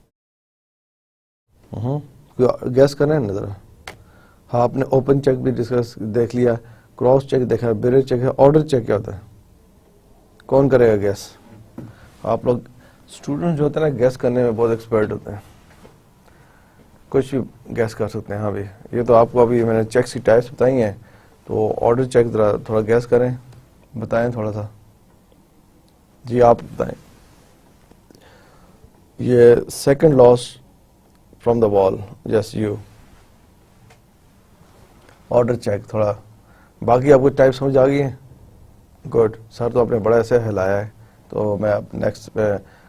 Guess کریں نا ذرا. ہاں، آپ نے اوپن چیک بھی ڈسکس دیکھ لیا، کراس چیک دیکھا، بیئرر چیک ہے. آرڈر چیک کیا ہوتا ہے؟ کون کرے گا گیس؟ آپ لوگ اسٹوڈنٹ جو ہوتے ہیں نا گیس کرنے میں بہت ایکسپرٹ ہوتے ہیں، کچھ بھی گیس کر سکتے ہیں. ہاں بھی یہ تو آپ کو ابھی میں نے چیکس کی ٹائپس بتائی ہیں، تو آرڈر چیک تھوڑا گیس کریں، بتائیں تھوڑا سا. جی آپ بتائیں. یہ سیکنڈ لاس فرام دا وال. Yes you. Order cheque. تھوڑا باقی آپ کو ٹائپ سمجھ آ گئی ہیں؟ گڈ. سر تو آپ نے بڑا ایسے ہلایا ہے، تو میں اب نیکسٹ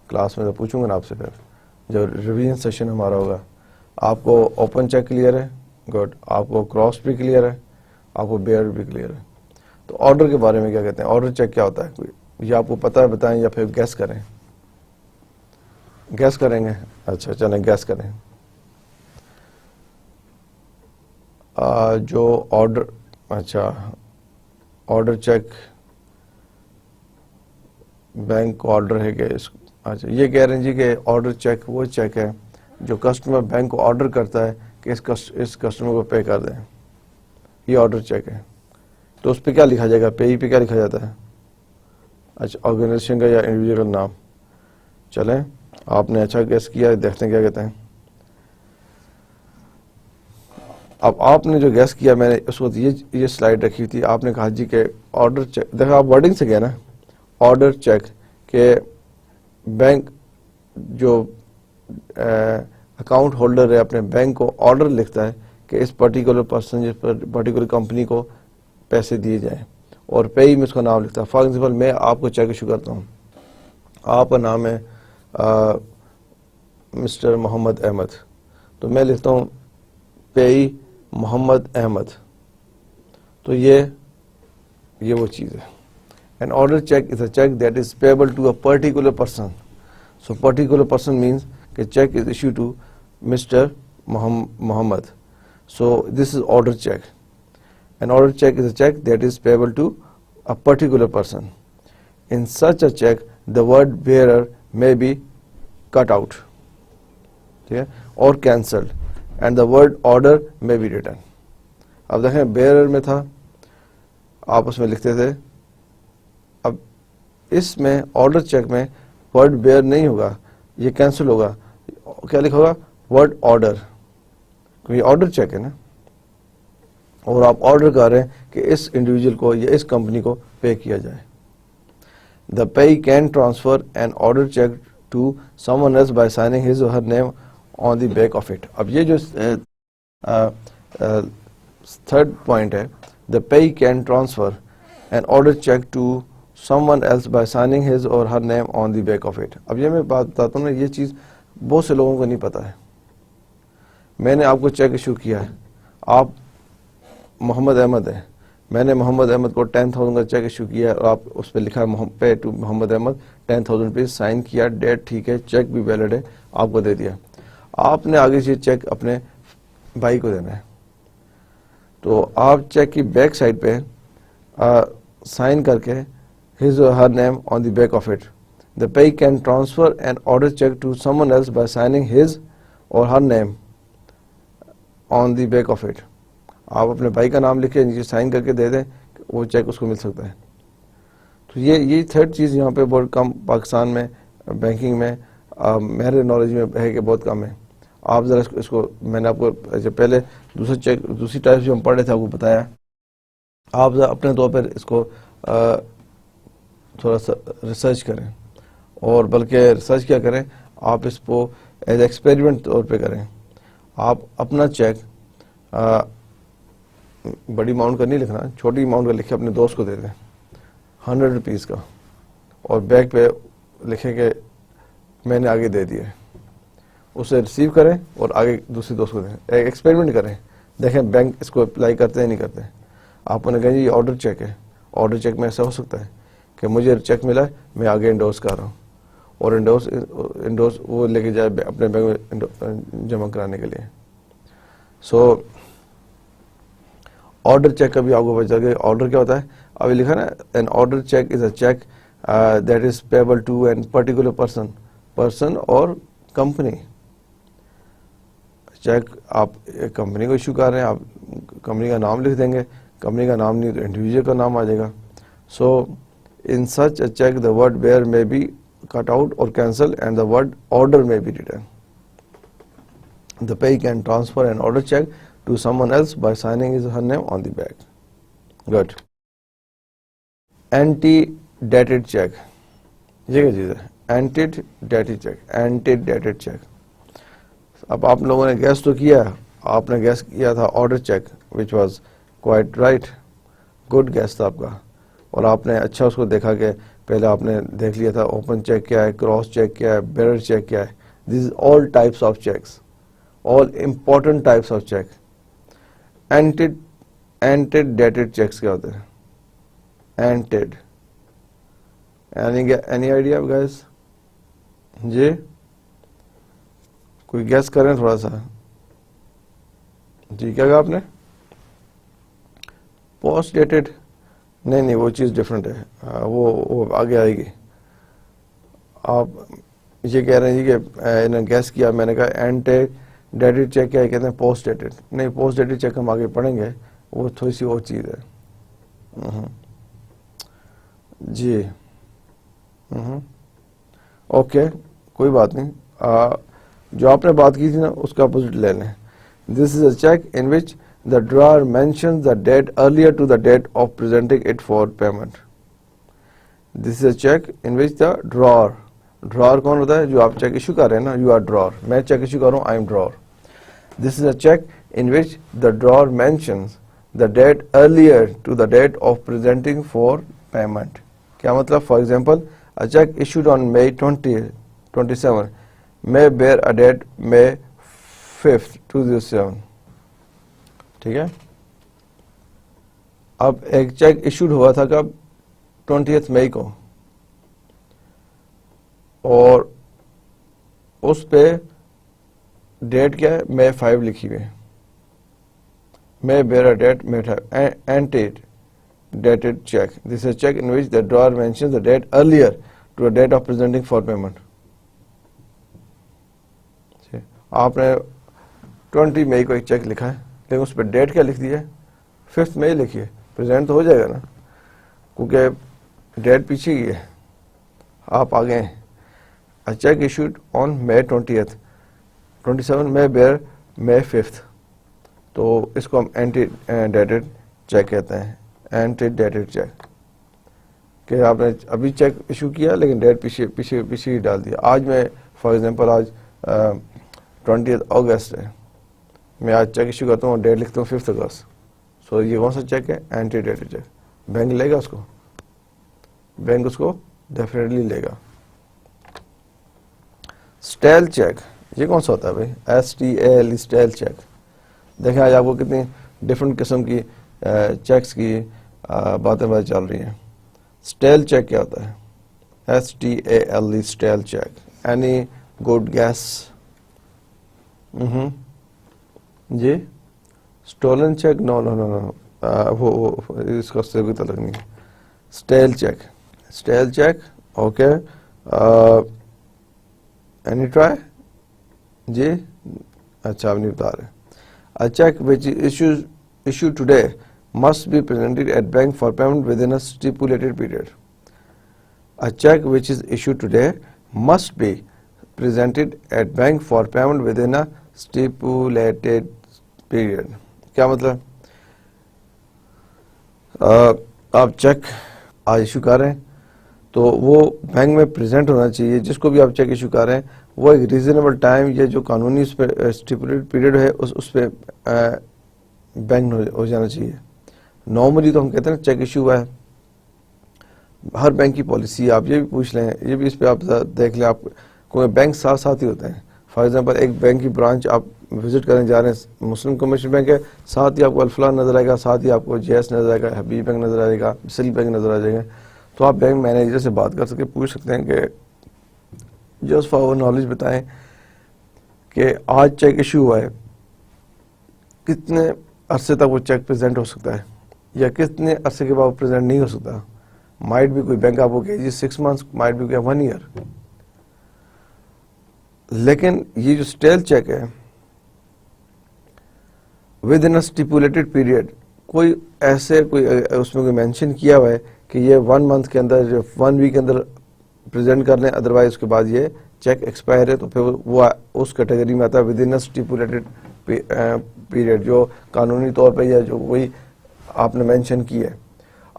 کلاس میں تو پوچھوں گا نا آپ سے، پھر جو ریویژن سیشن ہمارا ہوگا. آپ کو اوپن چیک کلیئر ہے؟ گڈ. آپ کو کراس بھی کلیئر ہے، آپ کو بیئر بھی کلیئر ہے. تو آرڈر کے بارے میں کیا کہتے ہیں؟ آرڈر چیک کیا ہوتا ہے؟ کوئی یا آپ کو پتہ ہے بتائیں، یا پھر گیس کریں؟ گیس کریں گے؟ اچھا چلیں گیس کریں. جو آرڈر، اچھا آرڈر چیک بینک کو آرڈر ہے کہ اچھا یہ کہہ رہے ہیں جی کہ آرڈر چیک وہ چیک ہے جو کسٹمر بینک کو آرڈر کرتا ہے کہ اس کسٹمر کو پے کر دیں. یہ آرڈر چیک ہے. تو اس پہ کیا لکھا جائے گا؟ پے پہ کیا لکھا جاتا ہے؟ اچھا آرگنائزیشن کا یا انڈیویجول کا نام. چلیں آپ نے اچھا گیس کیا، دیکھتے ہیں کیا کہتے ہیں. اب آپ نے جو گیس کیا، میں نے اس وقت یہ سلائڈ رکھی تھی. آپ نے کہا جی کہ آرڈر چیک، دیکھا آپ ورڈنگ سے گئے نا. آرڈر چیک کہ بینک جو اکاؤنٹ ہولڈر ہے اپنے بینک کو آرڈر لکھتا ہے کہ اس پرٹیکولر پرسن پرٹیکولر کمپنی کو پیسے دیے جائیں، اور پے میں اس کا نام لکھتا ہے. فار ایگزامپل میں آپ کو چیک ایشو کرتا ہوں، آپ کا نام ہے مسٹر محمد احمد، تو میں لکھتا ہوں پے محمد احمد. تو یہ وہ چیز ہے. An order check is a check that is payable to a particular person. So particular person means a check is issued to Mr. Muhammad. So this is order check. An order check is a check that is payable to a particular person. In such a check, the word bearer may be cut out, okay, or cancelled, and the word order may be written. اب دیکھیں bearer میں تھا, آپ اس میں لکھتے تھے. اب اس میں آرڈر چیک میں ورڈ بیئر نہیں ہوگا, یہ کینسل ہوگا. کیا لکھا ہوگا؟ Word order. یہ آرڈر چیک ہے نا, اور آپ آرڈر کر رہے ہیں کہ اس انڈیویجول کو یا اس کمپنی کو پے کیا جائے. The payee can transfer an order check to someone else by signing his or her name on the back of it. اب یہ جو تھرڈ پوائنٹ ہے, the payee can transfer an order check to someone else by signing his or her name on the back of it. اب یہ میں بات بتاتا ہوں نا, یہ چیز بہت سے لوگوں کو نہیں پتا ہے. میں نے آپ کو چیک ایشو کیا ہے, آپ محمد احمد ہیں, میں نے محمد احمد کو 10,000 کا چیک ایشو کیا ہے, اور آپ اس پہ لکھا ہے pay to Muhammad Ahmed 10,000 rupees, sign کیا, ڈیٹ ٹھیک ہے, چیک بھی ویلڈ ہے, آپ کو دے دیا. آپ نے آگے سے چیک اپنے بھائی کو دینا ہے, تو آپ چیک کی بیک سائڈ پہ سائن کر کے his or her name on the back of it. The payee can transfer an order check to someone else by signing his or her name on the back of it. آپ اپنے بھائی کا نام لکھے, نیچے sign کر کے دے دیں, وہ چیک اس کو مل سکتا ہے. تو یہ تھرڈ چیز یہاں پہ بہت کم پاکستان میں بینکنگ میں میرے نالج میں ہے کہ بہت کم ہے. آپ ذرا اس کو میں نے آپ کو پہلے دوسری ٹائپ جو ہم پڑھ رہے تھے آپ کو بتایا, آپ ذرا اپنے طور پر اس کو تھوڑا سا ریسرچ کریں, اور بلکہ ریسرچ کیا کریں, آپ اس کو ایز ایکسپیریمنٹ طور پہ کریں. آپ اپنا چیک بڑی اماؤنٹ کا نہیں لکھنا, چھوٹی اماؤنٹ کا لکھے اپنے دوست کو دے دیں 100 روپیز کا, اور بیک پہ لکھیں کہ میں نے آگے دے دیا, اسے ریسیو کریں اور آگے دوسرے دوست کو دیں. ایک ایکسپیریمنٹ کریں, دیکھیں بینک اس کو اپلائی کرتے ہیں نہیں کرتے. آپ نے کہیں جی یہ آرڈر چیک ہے, آرڈر چیک میں ایسا ہو سکتا ہے کہ مجھے چیک ملا ہے, میں آگے انڈورس کر رہا ہوں, اور انڈورس وہ لے کے جائے اپنے بینک میں جمع کرانے کے لیے. سو آرڈر چیک کا بھی آپ کو پتہ چل گیا آرڈر کیا ہوتا ہے. ابھی لکھا نا, an order cheque is a cheque that is payable to an particular person or company. Cheque آپ ایک کمپنی کو ایشو کر رہے ہیں, آپ کمپنی کا نام لکھ دیں گے, کمپنی کا نام نہیں تو انڈیویجول کا نام آ جائے گا. سو in such a check the word bearer may be cut out or cancelled and the word order may be written. The payee can transfer an order check to someone else by signing his or her name on the back. Good. Anti-dated check. یہ کیا چیز ہے؟ Anti-dated check. Anti-dated check. اب آپ لوگوں نے gas تو کیا, آپ نے گیس کیا تھا order cheque which was quite right. Good guess تھا آپ کا, اور آپ نے اچھا اس کو دیکھا کہ پہلے آپ نے دیکھ لیا تھا اوپن چیک کیا ہے, کراس چیک کیا ہے, بیرر چیک کیا ہے. These all types of checks, all important types of check. Anti-dated checks کیا ہوتے ہیں؟ Anted. Any idea guys? جی کوئی گیس کریں تھوڑا سا. جی کیا کہا آپ نے؟ پوسٹ ڈیٹڈ نہیں وہ چیز ڈفرینٹ ہے, وہ آگے آئے گی. آپ یہ کہہ رہے ہیں جی کہ انہوں نے گیس کیا, میں نے کہا اینٹی ڈیٹڈ چیک کیا ہے, کہتے ہیں پوسٹ ڈیٹڈ. نہیں, پوسٹ ڈیٹڈ چیک ہم آگے پڑھیں گے, وہ تھوڑی سی اور چیز ہے. جی اوکے کوئی بات نہیں, جو آپ نے بات کی تھی نا اس کا اپوزٹ لے لیں. This is a cheque in which the drawer mentions the date earlier to the date of presenting it for payment. This is a check in which the drawer کون ہوتا ہے؟ جو آپ چیک ایشو کر رہے ہیں نا, you are drawer. میں چیک ایشو کر رہا ہوں, I am drawer. This is a check in which the drawer mentions the date earlier to the date of presenting for payment. کیا مطلب؟ For example, a check issued on May 27 may bear a date May 5th 2007. ٹھیک ہے. اب ایک check issued ہوا تھا کب؟ 20 مئی کو, اور اس پہ ڈیٹ کیا ہے, مئی 5 لکھی ہوئی ہے. may bear a date, may have ante-dated check. This is a check in which the drawer mentions the date earlier to a date of presenting for payment. آپ نے 20 مئی کو ایک چیک لکھا ہے, لیکن اس پہ ڈیٹ کیا لکھ دی ہے, 5 مئی لکھی ہے. پریزنٹ تو ہو جائے گا نا, کیونکہ ڈیٹ پیچھے کی ہے, آپ آگے ہیں. A check issued on May 20th. 27 may bear May 5th. تو اس کو ہم اینٹی ڈیٹڈ چیک کہتے ہیں, اینٹی ڈیٹڈ چیک, کہ آپ نے ابھی چیک ایشو کیا لیکن ڈیٹ پیچھے ہی ڈال دیا. آج میں فار ایگزامپل آج 20 اگست ہے, میں آج چیک ایشو کرتا ہوں اور ڈیٹ لکھتا ہوں 5 اگست. سو یہ کون سا چیک ہے, اینٹی ڈیٹڈ چیک. بینک لے گا اس کو, بینک اس کو ڈیفینیٹلی لے گا. اسٹیل چیک, یہ کون سا ہوتا ہے بھائی, STAL, اسٹیل چیک. دیکھیں آج آپ کو کتنی ڈفرینٹ قسم کی چیکس کی باتیں پتہ چل رہی ہیں. اسٹیل چیک کیا ہوتا ہے, STAL, stale cheque. Any good guess? جی stolen cheque, no no no no, وہ اس کا سے کوئی تعلق نہیں. Stale cheque, stale cheque, okay. Any try? جی اچھا آپ نہیں بتا رہے. A check which is issued today must be presented at bank for payment within a stipulated period. A check which is issued today must be presented at bank for payment within a stipulated period. کیا مطلب؟ آپ check آج issue کر رہے ہیں تو وہ bank میں پریزنٹ ہونا چاہیے. جس کو بھی آپ چیک ایشو کر رہے ہیں وہ ایک ریزنیبل ٹائم, یہ جو قانونی اس پہ اسٹیپولیٹڈ پیریڈ ہے اس پہ بینک ہو جانا چاہیے. نارملی تو ہم کہتے ہیں چیک ایشو ہوا ہے, ہر بینک کی پالیسی. آپ یہ بھی پوچھ لیں, یہ بھی اس پہ آپ دیکھ لیں, آپ کوئی بینک ساتھ ساتھ ہی ہوتے ہیں. فار ایگزامپل ایک بینک کی برانچ آپ وزٹ کرنے جا رہے ہیں, مسلم کمرشل بینک ہے, ساتھ ہی آپ کو الفلاح نظر آئے گا, ساتھ ہی آپ کو JS نظر آئے گا, حبیب بینک نظر آئے گا, سل بینک نظر آ جائے گا. تو آپ بینک مینیجر سے بات کر سکتے, پوچھ سکتے ہیں کہ جسٹ فار نالج بتائیں کہ آج چیک ایشو ہوا ہے, کتنے عرصے تک وہ چیک پریزنٹ ہو سکتا ہے یا کتنے عرصے کے بعد پریزنٹ نہیں ہو سکتا. مائٹ بھی کوئی بینک آپ کو کہ جی 6 months, مائٹ بھی کہ 1 year. لیکن یہ جو اسٹیل چیک ہے ود ان اسٹیپولیٹڈ پیریڈ, کوئی ایسے کوئی اس میں کوئی مینشن کیا ہوا ہے کہ یہ 1 month کے اندر, 1 week کے اندر پریزنٹ کر لیں, ادروائز اس کے بعد یہ چیک ایکسپائر ہے, تو پھر وہ اس کیٹیگری میں آتا ہے ود ان اسٹیپولیٹڈ پیریڈ, جو قانونی طور پہ یا جو وہی آپ نے مینشن کی ہے.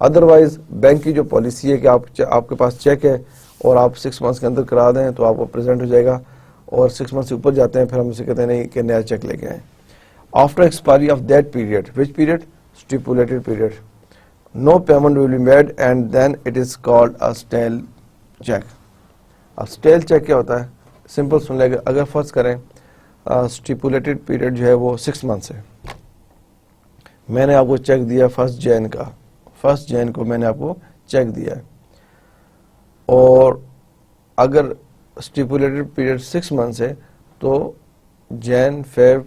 ادروائز بینک کی جو پالیسی ہے کہ آپ کے پاس چیک ہے اور آپ 6 months کے اندر کرا دیں تو آپ کو پریزنٹ ہو جائے گا, اور 6 months سے اوپر جاتے ہیں پھر ہم اسے کہتے ہیں نہیں کہ نیا چیک لے کے آئیں. After expiry of date period, which period, stipulated period, no payment will be made and then it is called a stale check. اب اسٹیل چیک کیا ہوتا ہے, سمپل سن لیں. اگر فرض کریں اسٹیپولیٹڈ پیریڈ جو ہے وہ 6 months ہے, میں نے آپ کو چیک دیا 1 Jan کا, 1 Jan کو میں نے آپ کو چیک دیا ہے, اور اگر اسٹیپولیٹڈ پیریڈ 6 months ہے تو Jan, Feb,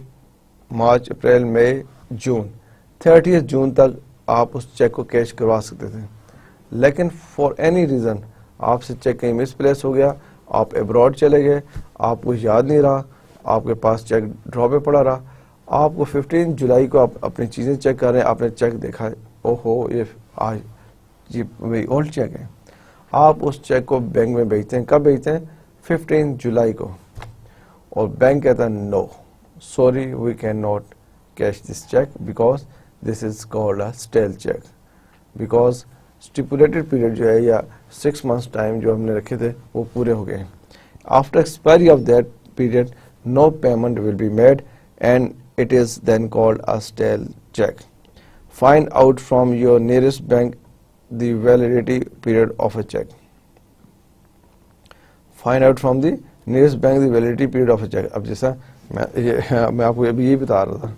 March, April, May, June, 30th June تک آپ اس چیک کو کیش کروا سکتے تھے. لیکن فار اینی ریزن آپ سے چیک کہیں مس پلیس ہو گیا, آپ ابراڈ چلے گئے, آپ کو یاد نہیں رہا, آپ کے پاس چیک ڈرا پہ پڑا رہا, آپ کو 15 جولائی کو آپ اپنی چیزیں چیک کر رہے ہیں, آپ نے چیک دیکھا, اوہو یہ آج جی وہی اولڈ چیک ہے. آپ اس چیک کو بینک میں بھیجتے ہیں, کب بھیجتے ہیں, 15 جولائی کو, اور بینک کہتا ہے no sorry we can not cash this cheque because this is called a stale cheque, because stipulated period جو ہے یا 6 months ٹائم جو ہم نے رکھے تھے وہ پورے ہو گئے. After expiry of date period no payment will be made and it is then called a stale cheque. Find out from your nearest bank the validity period of a cheque. Find out from the nearest bank the validity period of a cheque. اب جیسا میں آپ کو ابھی یہی بتا رہا تھا,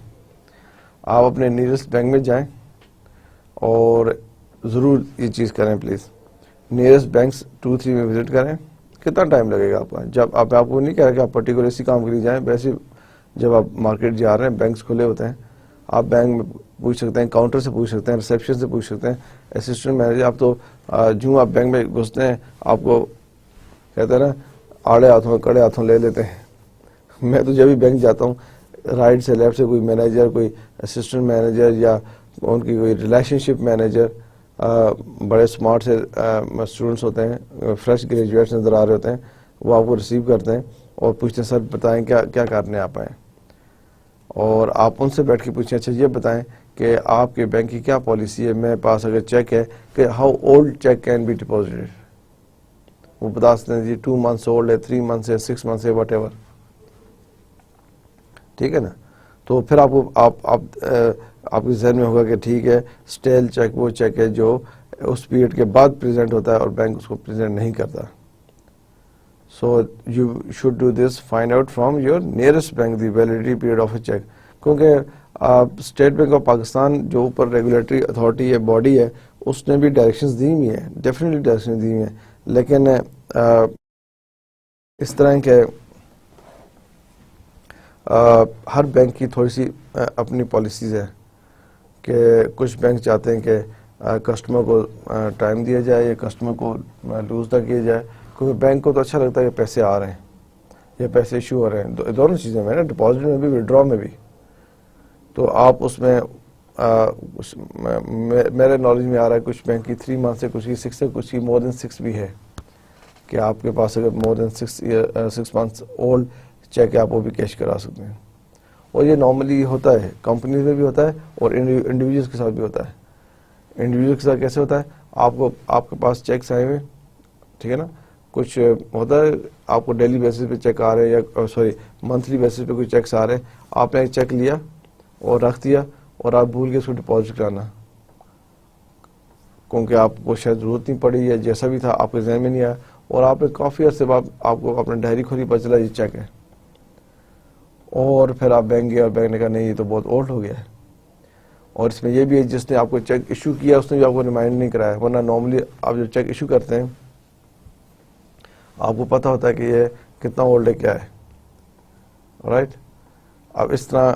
آپ اپنے نیئرسٹ بینک میں جائیں اور ضرور یہ چیز کریں پلیز. نیئرسٹ بینکس 2-3 میں وزٹ کریں. کتنا ٹائم لگے گا آپ کا؟ جب آپ کو نہیں کہہ رہا کہ آپ پرٹیکولر اسی کام کے لیے جائیں، ویسے جب آپ مارکیٹ جا رہے ہیں بینکس کھلے ہوتے ہیں، آپ بینک میں پوچھ سکتے ہیں، کاؤنٹر سے پوچھ سکتے ہیں، ریسیپشن سے پوچھ سکتے ہیں، اسسٹنٹ مینیجر. آپ تو جو آپ بینک میں گھستے ہیں آپ کو کہتے ہیں نا آڑے ہاتھوں کڑے ہاتھوں لے لیتے ہیں. میں تو جب بھی بینک جاتا ہوں رائٹ سے لیفٹ سے کوئی مینیجر، کوئی اسسٹنٹ مینیجر یا ان کی کوئی ریلیشن شپ مینیجر، بڑے اسمارٹ سے اسٹوڈنٹس ہوتے ہیں، فریش گریجویٹس نظر آ رہے ہوتے ہیں، وہ آپ کو ریسیو کرتے ہیں اور پوچھتے ہیں سر بتائیں کیا کرنے آپ آئے. اور آپ ان سے بیٹھ کے پوچھیں اچھا یہ بتائیں کہ آپ کے بینک کی کیا پالیسی ہے، میرے پاس اگر چیک ہے کہ how old cheque can be deposited. وہ بتا سکتے ہیں جی 2 months اولڈ ہے، 3 months ہے، 6 months ہے، واٹ ایور. ٹھیک ہے نا. تو پھر آپ کو آپ کے ذہن میں ہوگا کہ ٹھیک ہے اسٹیل چیک وہ چیک ہے جو اس پیریڈ کے بعد پریزنٹ ہوتا ہے اور بینک اس کو پریزنٹ نہیں کرتا. So you should do this, find out from your nearest bank the validity period of a check. کیونکہ اسٹیٹ بینک آف پاکستان جو اوپر ریگولیٹری اتھارٹی ہے، باڈی ہے، اس نے بھی ڈائریکشنز دی ہوئی ہیں، ڈیفینیٹلی ڈائریکشن دی ہوئی ہیں، لیکن اس طرح کے ہر بینک کی تھوڑی سی اپنی پالیسیز ہے کہ کچھ بینک چاہتے ہیں کہ کسٹمر کو ٹائم دیا جائے یا کسٹمر کو لوز نہ کیا جائے، کیونکہ بینک کو تو اچھا لگتا ہے کہ پیسے آ رہے ہیں یا پیسے ایشو ہو رہے ہیں. دونوں چیزیں میں نا، ڈپازٹ میں بھی ودرا میں بھی. تو آپ اس میں میرے نالج میں آ رہا ہے کچھ بینک کی 3 months ہے، کچھ کی 6 ہے، کچھ کی more than 6 بھی ہے کہ آپ کے پاس اگر more than 6 months old check ہے آپ وہ بھی کیش کرا سکتے ہیں. اور یہ نارملی ہوتا ہے، کمپنیز میں بھی ہوتا ہے اور انڈیویجولس کے ساتھ بھی ہوتا ہے. انڈیویجول کے ساتھ کیسے ہوتا ہے؟ آپ کے پاس چیکس آئے ہوئے، ٹھیک ہے نا، کچھ ہوتا ہے آپ کو ڈیلی بیسس پہ چیک آ رہے ہیں یا سوری منتھلی بیسس پہ کوئی چیکس آ رہے ہیں، آپ نے ایک چیک لیا اور رکھ دیا اور آپ بھول کے اس کو ڈپازٹ کرانا کیونکہ آپ کو شاید ضرورت نہیں پڑی یا جیسا بھی تھا آپ کے ذہن میں نہیں آیا، اور آپ نے کافی عرصے بعد آپ کو اپنا ڈائری کھولی پتہ چلا یہ چیک ہے، اور پھر آپ بینک گئے اور بینک نے کہا نہیں یہ تو بہت اولڈ ہو گیا ہے. اور اس میں یہ بھی ہے جس نے آپ کو چیک ایشو کیا اس نے بھی آپ کو ریمائنڈ نہیں کرایا، ورنہ نارملی آپ جو چیک ایشو کرتے ہیں آپ کو پتہ ہوتا ہے کہ یہ کتنا اولڈ ہے کیا ہے، رائٹ. اب اس طرح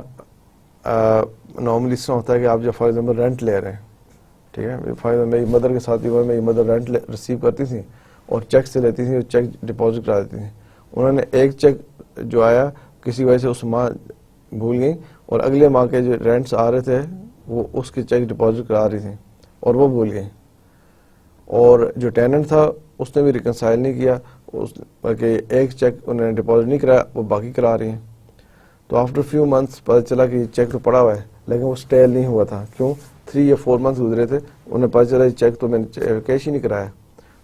نارملی اس طرح ہوتا ہے کہ آپ جب فار ایگزامپل رینٹ لے رہے ہیں، ٹھیک ہے، فار ایگزامپل میری مدر کے ساتھ بھی ہوا، میری مدر رینٹ ریسیو کرتی تھی اور چیک سے لیتی تھی اور چیک ڈپازٹ کرا دیتی تھی. انہوں نے ایک چیک جو آیا کسی وجہ سے اس ماہ بھول گئی اور اگلے ماہ کے جو رینٹس آ رہے تھے وہ اس کے چیک ڈپازٹ کرا رہی تھی اور وہ بھول گئی. اور جو ٹیننٹ تھا اس نے بھی ریکنسائل نہیں کیا کہ ایک چیک انہوں نے ڈپازٹ نہیں کرایا، وہ باقی کرا رہی ہیں. تو آفٹر فیو منتھس پتہ چلا کہ یہ چیک تو پڑا ہوا ہے لیکن وہ اسٹیل نہیں ہوا تھا. کیوں؟ 3 یا 4 months گزرے تھے، انہیں پتہ چلا یہ چیک تو میں نے کیش ہی نہیں کرایا،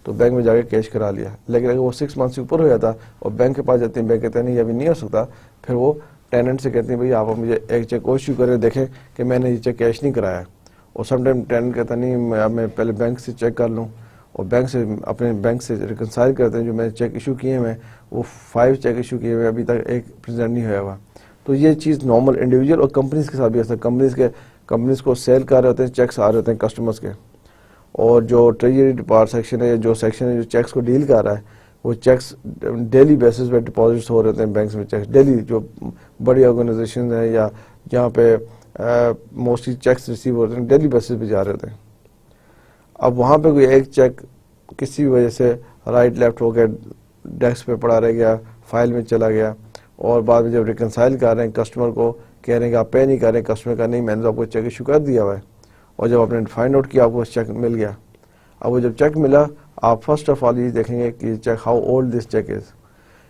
تو بینک میں جا کے کیش کرا لیا. لیکن اگر وہ 6 months سے اوپر ہو جاتا اور بینک کے پاس جاتے ہیں، بینک کہتے ہیں نہیں ابھی نہیں ہو سکتا، پھر وہ ٹیننٹ سے کہتے ہیں بھائی آپ مجھے ایک چیک اور ایشو کریں دیکھیں کہ میں نے یہ چیک کیش نہیں کرایا. اور سم ٹائم ٹیننٹ کہتا نہیں میں پہلے بینک سے چیک کر لوں، اور بینک سے اپنے بینک سے ریکنسائل کرتے ہیں جو میں نے چیک ایشو کیے ہیں وہ 5 چیک ایشو کیے ہوئے ابھی تک ایک پریزنٹ نہیں ہوا ہوا. تو یہ چیز نارمل انڈیویجول اور کمپنیز کے ساتھ بھی ایسا، کمپنیز کو سیل کر رہے ہوتے ہیں، چیکس آ رہے ہوتے ہیں کسٹمرز کے، اور جو ٹریجری ڈپارٹ سیکشن ہے یا جو سیکشن ہے جو چیکس کو ڈیل کر رہا ہے وہ چیکس ڈیلی بیسس پہ ڈپازٹس ہو رہے ہوتے ہیں بینکس میں. چیکس ڈیلی جو بڑی آرگنائزیشن ہیں یا جہاں پہ موسٹلی چیکس ریسیو ہوتے ہیں ڈیلی بیسس پہ جا رہے ہوتے ہیں. اب وہاں پہ کوئی ایک چیک کسی وجہ سے رائٹ لیفٹ ہو گیا، ڈیسک پہ پڑا رہ گیا، فائل میں چلا گیا، اور بعد میں جب ریکنسائل کر رہے ہیں کسٹمر کو کہہ رہے ہیں کہ آپ پے نہیں کر رہے ہیں، کسٹمر کا نہیں میں نے تو آپ کو چیک ایشو کر دیا ہوا ہے، اور جب آپ نے فائنڈ آؤٹ کیا آپ کو چیک مل گیا. اب وہ جب چیک ملا آپ فرسٹ آف آل یہ دیکھیں گے کہ cheque how old this cheque is.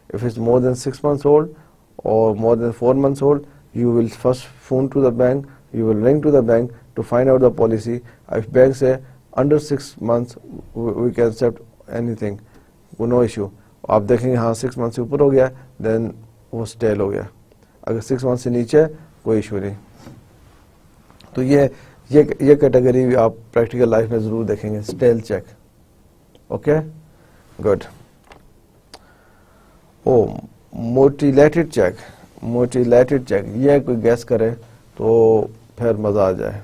If it's more than 6 months old or more than 4 months old, you will first phone to the bank, you will ring to the bank to find out the policy. If bank say under 6 months we can accept anything, no issue. آپ دیکھیں گے ہاں 6 months سے اوپر ہو گیا دین وہ steel ہو گیا، اگر 6 months سے نیچے کوئی ایشو نہیں. تو یہ کیٹیگری بھی آپ پریکٹیکل لائف میں ضرور دیکھیں گے، stale cheque. Okay good. Mutilated cheque یہ کوئی گیس کرے تو پھر مزہ آ جائے.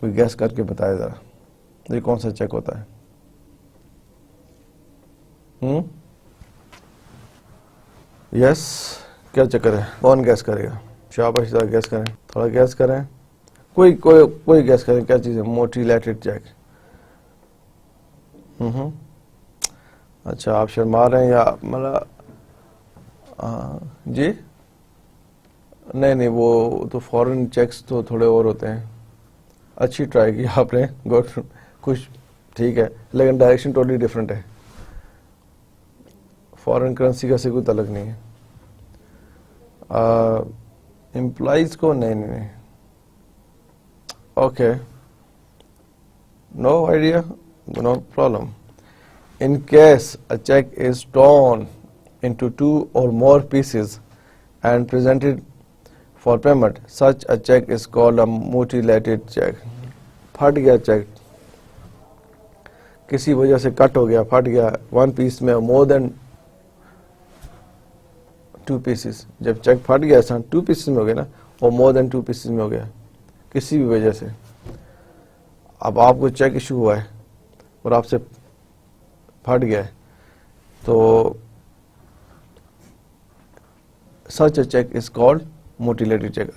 کوئی گیس کر کے بتائے ذرا یہ کون سا چیک ہوتا ہے؟ یس کیا چکر ہے؟ کون گیس کرے گا؟ شاباش ذرا گیس کریں، تھوڑا گیس کریں، کوئی گیس کریں کیا چیز ہے؟ موٹیلیٹڈ چیک. اچھا آپ شرما رہے ہیں یا مطلب جی نہیں وہ تو فورن چیکس تو تھوڑے اور ہوتے ہیں. اچھی ٹرائی کی آپ نے، گڈ، کچھ ٹھیک ہے، لیکن ڈائریکشن ٹوٹلی ڈفرینٹ ہے. فورن کرنسی کا سے کوئی تعلق نہیں ہے. امپلائیز کو نہیں okay, no idea, no problem. In case a check is torn into 2 or more pieces and presented for payment, such a check is called a mutilated check. پھٹ گیا چیک، کسی وجہ سے کٹ ہو گیا، پھٹ گیا 1 پیس میں، more than 2 pieces. جب چیک پھٹ گیا 2 pieces میں ہو گیا نا، اور more than 2 pieces میں ہو گیا کسی بھی وجہ سے. اب آپ کو چیک ایشو ہوا ہے اور آپ سے پھٹ گیا ہے، تو such a check is called mutilated check.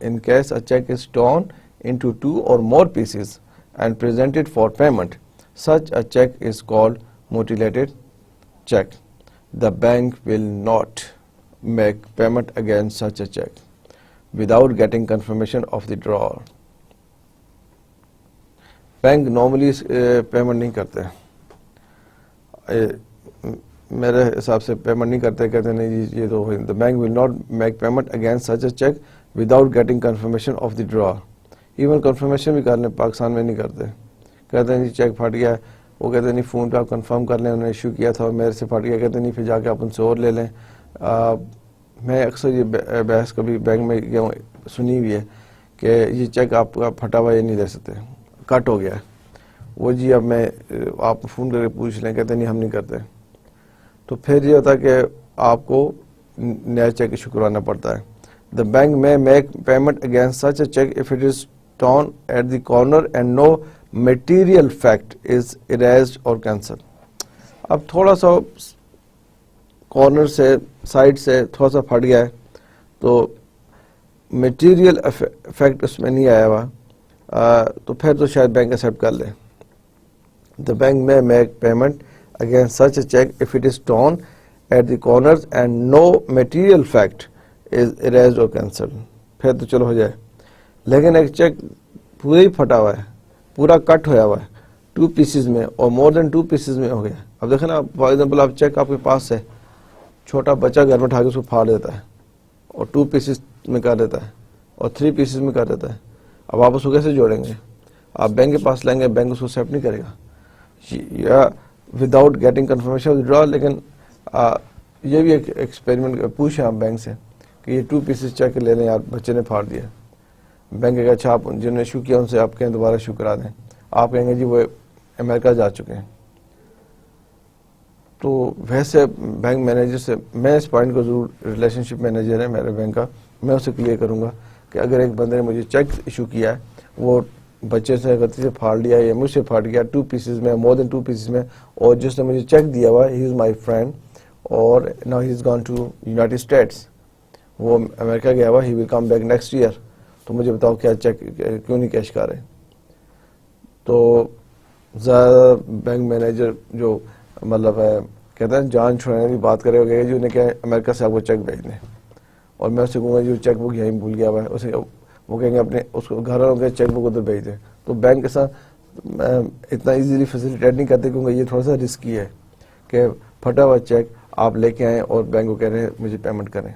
In case a check is torn into 2 or more pieces and presented for payment, such a check is called mutilated check. The bank will not make payment against such a check without getting confirmation of the drawer. Bank normally payment نہیں کرتے، میرے حساب سے payment نہیں کرتے، کہتے ہیں نہیں جی یہ تو the bank will not make payment against such a check without getting confirmation of the drawer. Even confirmation بھی کر لیں پاکستان میں نہیں کرتے، کہتے ہیں جی چیک پھٹ گیا ہے، وہ کہتے ہیں نہیں فون پہ آپ کنفرم کر لیں انہوں نے ایشو کیا تھا اور میرے سے پھٹ گیا، کہتے ہیں نہیں پھر جا کے آپ ان سے اور لے لیں. میں اکثر یہ بحث کبھی بینک میں سنی ہوئی ہے کہ یہ چیک آپ کا پھٹا ہوا یہ نہیں دے سکتے، کٹ ہو گیا ہے. وہ جی اب میں آپ فون کر کے پوچھ لیں، کہتے نہیں ہم نہیں کرتے. تو پھر یہ ہوتا ہے کہ آپ کو نیا چیک ایشو کروانا پڑتا ہے. The bank may make payment against such a check if it is torn at the corner and no material fact is erased or cancelled. اب تھوڑا سا کارنر سے سائڈ سے تھوڑا سا پھٹ گیا ہے تو میٹیریل افیکٹ اس میں نہیں آیا ہوا، تو پھر تو شاید بینک ایکسیپٹ کر لے. The bank may make payment against such a check if it is torn at the corners and no material fact is erased or cancelled. پھر تو چلو ہو جائے. لیکن ایک چیک پورا ہی پھٹا ہوا ہے، پورا کٹ ہویا ہوا ہے 2 پیسز میں اور more than 2 پیسز میں ہو گیا. اب دیکھیں نا فار ایگزامپل آپ چیک آپ کے پاس ہے، چھوٹا بچہ گھر میں اٹھا کے اس کو پھاڑ دیتا ہے اور 2 پیسز میں کر دیتا ہے اور 3 پیسز میں کر دیتا ہے. اب آپ اس کو کیسے جوڑیں گے؟ آپ بینک کے پاس لیں گے، بینک اس کو ایکسیپٹ نہیں کرے گا یا وداؤٹ گیٹنگ کنفرمیشن آف ڈرا. لیکن یہ بھی ایک ایکسپیریمنٹ پوچھیں آپ بینک سے کہ یہ 2 پیسز چیک لے لیں یار بچے نے پھاڑ دیا. بینک کہ اچھا آپ جنہوں نے ایشو کیا ان سے آپ کہیں دوبارہ ایشو کرا دیں. آپ کہیں گے جی وہ امریکہ جا چکے ہیں. تو ویسے بینک مینیجر سے میں اس پوائنٹ کو ضرور، ریلیشن شپ مینیجر ہے میرے بینک کا، میں اسے کلیئر کروں گا کہ اگر ایک بندے نے مجھے چیک ایشو کیا ہے، وہ بچے سے غلطی سے پھاڑ لیا یا مجھ سے پھاڑ گیا 2 پیسز میں، more than 2 پیسز میں، اور جس نے مجھے چیک دیا ہوا ہی از مائی فرینڈ اور now he is gone to United States, وہ امریکہ گیا ہوا، he will come back next year, تو مجھے بتاؤ کیا چیک کیوں نہیں کیش کر رہے. تو زیادہ بینک مینیجر جو مطلب ہے کہتے ہیں جان چھوڑنے کی بات کرے گا جی انہیں کہ امریکہ سے آپ کو چیک بھیج دیں، اور میں اسے کہوں گا جو چیک بک یہیں بھول گیا ہوا ہے، اسے وہ کہیں گے اپنے اس کو گھر والوں کے چیک بک ادھر بھیج دیں. تو بینک کے ساتھ اتنا ایزیلی فیسیلیٹیٹ نہیں کرتے کیونکہ یہ تھوڑا سا رسکی ہے کہ پھٹا ہوا چیک آپ لے کے آئیں اور بینک کو کہہ رہے ہیں مجھے پیمنٹ کریں.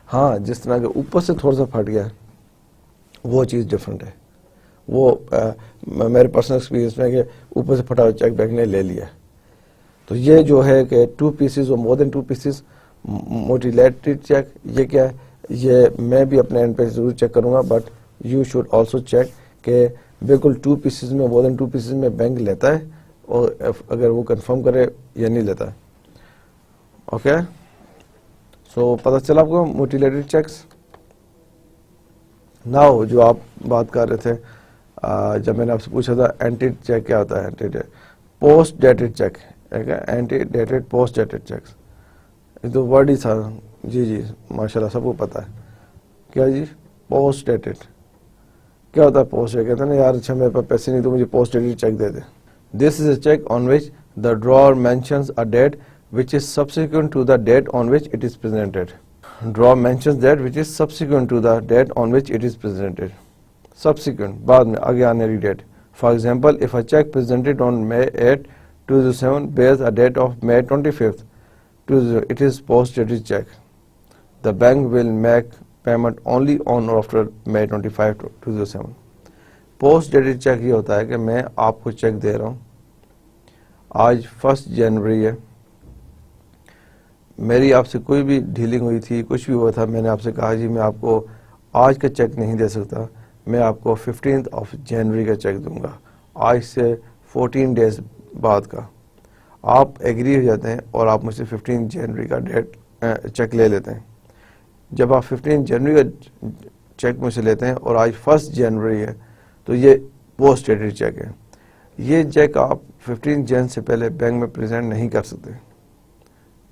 ہاں جس طرح کے اوپر سے تھوڑا سا پھٹ گیا وہ چیز ڈفرینٹ ہے. وہ میرے پرسنل ایکسپیرینس میں کہ اوپر سے پھٹا ہوا چیک بینک نے لے لیا. تو یہ جو ہے کہ 2 پیسز اور more than 2 پیسز موٹیلیٹڈ چیک، یہ کیا ہے؟ یہ میں بھی اپنے اینڈ پہ ضرور چیک کروں گا، but you should also check کہ بالکل 2 پیسز میں more than 2 پیسز میں بینک لیتا ہے اور اگر وہ کنفرم کرے یا نہیں لیتا ہے. اوکے سو پتہ چلا آپ کو موٹیلیٹڈ چیکس. ناؤ جو آپ بات کر رہے تھے جب میں نے آپ سے پوچھا تھا اینٹیڈ چیک کیا ہوتا ہے، اینٹیڈ پوسٹ ڈیٹڈ چیک. ایک ہے ante dated post dated cheques. یہ تو ورڈ ہی تھا. جی ماشاءاللہ سب کو پتا ہے کیا جی پوسٹ ڈیٹڈ. کیا ہوتا ہے پوسٹ ڈیٹڈ؟ کہتے ہیں نا یار اچھا میرے پاس پیسے نہیں تو مجھے پوسٹ ڈیٹڈ چیک دے دے. This is a cheque on which the drawer mentions a date which is subsequent to the date on which it is presented. Draw mentions that which is subsequent to the date on which it is presented. Subsequent, بعد میں آگے آنے والی date. For example, if a check presented on May 8, 2007 bears a date of May 25th, 2007, it is post-dated check. The bank will make payment only on or after May 25, 2007. Post-dated check یہ ہوتا ہے کہ میں آپ کو check دے رہا ہوں آج 1 جنوری ہے. میری آپ سے کوئی بھی ڈیلنگ ہوئی تھی, کچھ بھی ہوا تھا, میں نے آپ سے کہا جی میں آپ کو آج کا چیک نہیں دے سکتا, میں آپ کو 15 جنوری کا چیک دوں گا, آج سے 14 ڈیز بعد کا. آپ ایگری ہو جاتے ہیں اور آپ مجھ سے 15 جنوری کا ڈیٹ چیک لے لیتے ہیں. جب آپ 15 جنوری کا چیک مجھ سے لیتے ہیں اور آج 1 جنوری ہے تو یہ پوسٹ ڈیٹڈ چیک ہے. یہ چیک آپ 15 جن سے پہلے بینک میں پریزنٹ نہیں کر سکتے,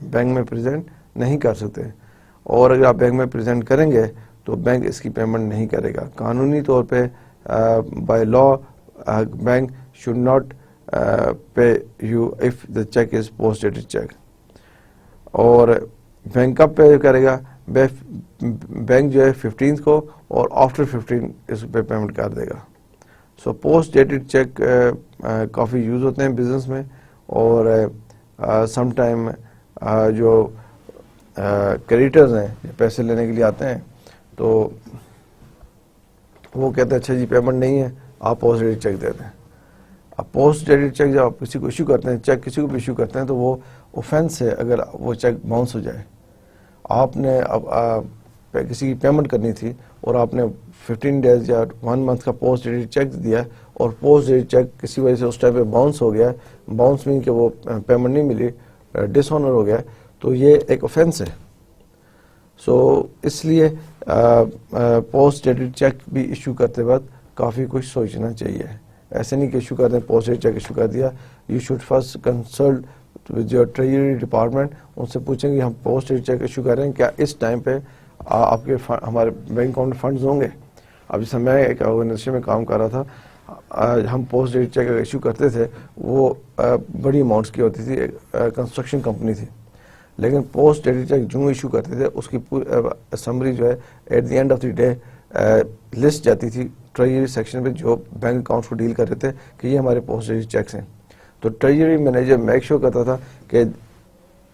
بینک میں پریزنٹ نہیں کر سکتے. اور اگر آپ بینک میں پریزنٹ کریں گے تو بینک اس کی پیمنٹ نہیں کرے گا. قانونی طور پہ by law bank should not pay you if the check is post dated check. اور بینک کب پے کرے گا؟ بینک جو ہے 15 کو اور آفٹر 15 اس پہ پیمنٹ کر دے گا. سو پوسٹ ڈیٹڈ چیک کافی یوز ہوتے ہیں بزنس میں. اور سم ٹائم جو کریڈیٹرز ہیں پیسے لینے کے لیے آتے ہیں تو وہ کہتے ہیں اچھا جی پیمنٹ نہیں ہے, آپ پوسٹ ڈیٹڈ چیک دے دیں. اب پوسٹ ڈیٹڈ چیک جب آپ کسی کو ایشو کرتے ہیں, چیک کسی کو بھی ایشو کرتے ہیں تو وہ اوفینس ہے اگر وہ چیک باؤنس ہو جائے. آپ نے اب کسی کی پیمنٹ کرنی تھی اور آپ نے 15 ڈیز یا 1 منتھ کا پوسٹ ڈیٹڈ چیک دیا اور پوسٹ ڈیٹڈ چیک کسی وجہ سے اس ٹائم پہ باؤنس ہو گیا, باؤنس مین کہ وہ پیمنٹ نہیں ملی, ڈس آنر ہو گیا, تو یہ ایک اوفینس ہے. سو اس لیے پوسٹ ڈیٹڈ چیک بھی ایشو کرتے وقت کافی کچھ سوچنا چاہیے. ایسے نہیں کہ ایشو کر دیں پوسٹ ڈیٹڈ چیک ایشو کر دیا. You should first consult with your treasury department, ان سے پوچھیں کہ ہم پوسٹ ڈیٹڈ چیک ایشو کر رہے ہیں, کیا اس ٹائم پہ آپ کے ہمارے بینک اکاؤنٹ میں فنڈز ہوں گے. اب جیسے میں ایک آرگنائزیشن میں کام کر رہا تھا, ہم پوسٹ ڈیٹڈ چیک ایشو کرتے تھے, وہ بڑی اماؤنٹس کی ہوتی تھی, کنسٹرکشن کمپنی تھی, لیکن پوسٹ ڈیٹڈ چیک جو ایشو کرتے تھے اس کی پوری سمری جو ہے at the end of the day list جاتی تھی ٹریجری سیکشن پہ جو بینک اکاؤنٹس کو ڈیل کر رہے تھے کہ یہ ہمارے پوسٹ ڈیٹڈ چیکس ہیں. تو ٹریجری مینیجر میک شور کرتا تھا کہ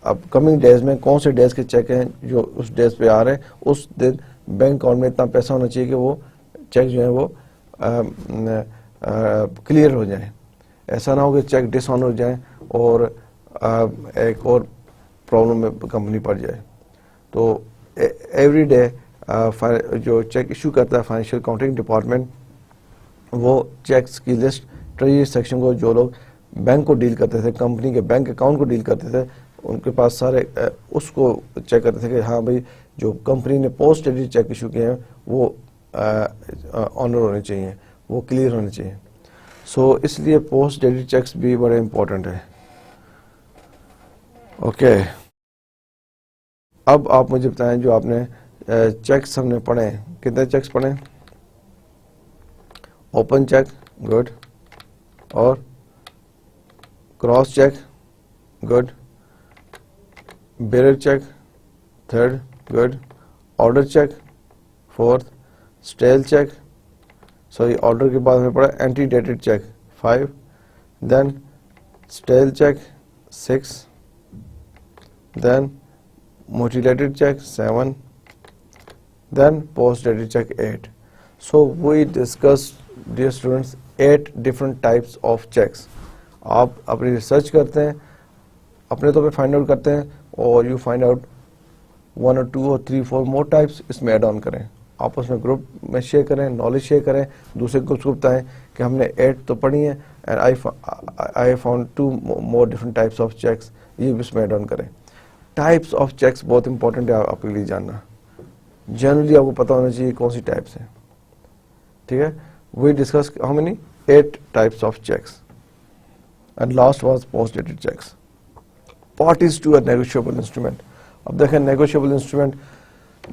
اب کمنگ ڈیز میں کون سے ڈیز کے چیک ہیں جو اس ڈیز پہ آ رہے ہیں, اس دن بینک اکاؤنٹ میں اتنا پیسہ ہونا چاہیے کہ وہ چیک جو ہیں وہ کلیئر ہو جائیں. ایسا نہ ہو کہ چیک ڈس آن ہو جائیں اور ایک اور پرابلم میں کمپنی پڑ جائے. تو ایوری ڈے جو چیک ایشو کرتا ہے فائنینشیل اکاؤنٹنگ ڈپارٹمنٹ, وہ چیکس کی لسٹ ٹریجری سیکشن کو, جو لوگ بینک کو ڈیل کرتے تھے, کمپنی کے بینک اکاؤنٹ کو ڈیل کرتے تھے, ان کے پاس سارے اس کو چیک کرتے تھے کہ ہاں بھائی جو کمپنی نے پوسٹ ڈیٹڈ چیک ایشو کیے ہیں وہ آنر ہونے چاہیے, وہ کلیئر ہونے چاہیے. سو اس لیے پوسٹ ڈیٹڈ چیکس بھی بڑے امپورٹنٹ ہیں. اوکے, اب آپ مجھے بتائیں جو آپ نے چیکس ہم نے پڑھے, کتنے چیکس پڑھے؟ اوپن چیک, گڈ, اور cross cheque, good, bearer cheque, third, good, order cheque, fourth, stale cheque, sorry order کے بعد ہمیں پڑھا ante dated cheque, 5, then stale cheque, 6, then mutilated check, 7, then post dated check, 8. So we discussed, dear students, 8 different types of checks. آپ اپنی research کرتے ہیں, اپنے طور پہ فائنڈ آؤٹ کرتے ہیں, اور you find out 1 or 2 or 3 4 more types, اس میں ایڈ آن کریں, آپس میں گروپ میں شیئر کریں, نالج شیئر کریں, دوسرے گروپس کو بتائیں کہ ہم نے 8 تو پڑھی ہیں and I found 2 more different types of checks, یہ بھی اس میں ایڈ آن کریں. ٹائپس آف چیکس بہت امپورٹنٹ ہے آپ کے لیے جاننا. جنرلی آپ کو پتا ہونا چاہیے کون سی ٹائپس ہیں. ٹھیک ہے, we discuss how many 8 types of cheques, and last was post dated cheques. Parties to a negotiable instrument. اب دیکھیں نیگوشیبل انسٹرومنٹ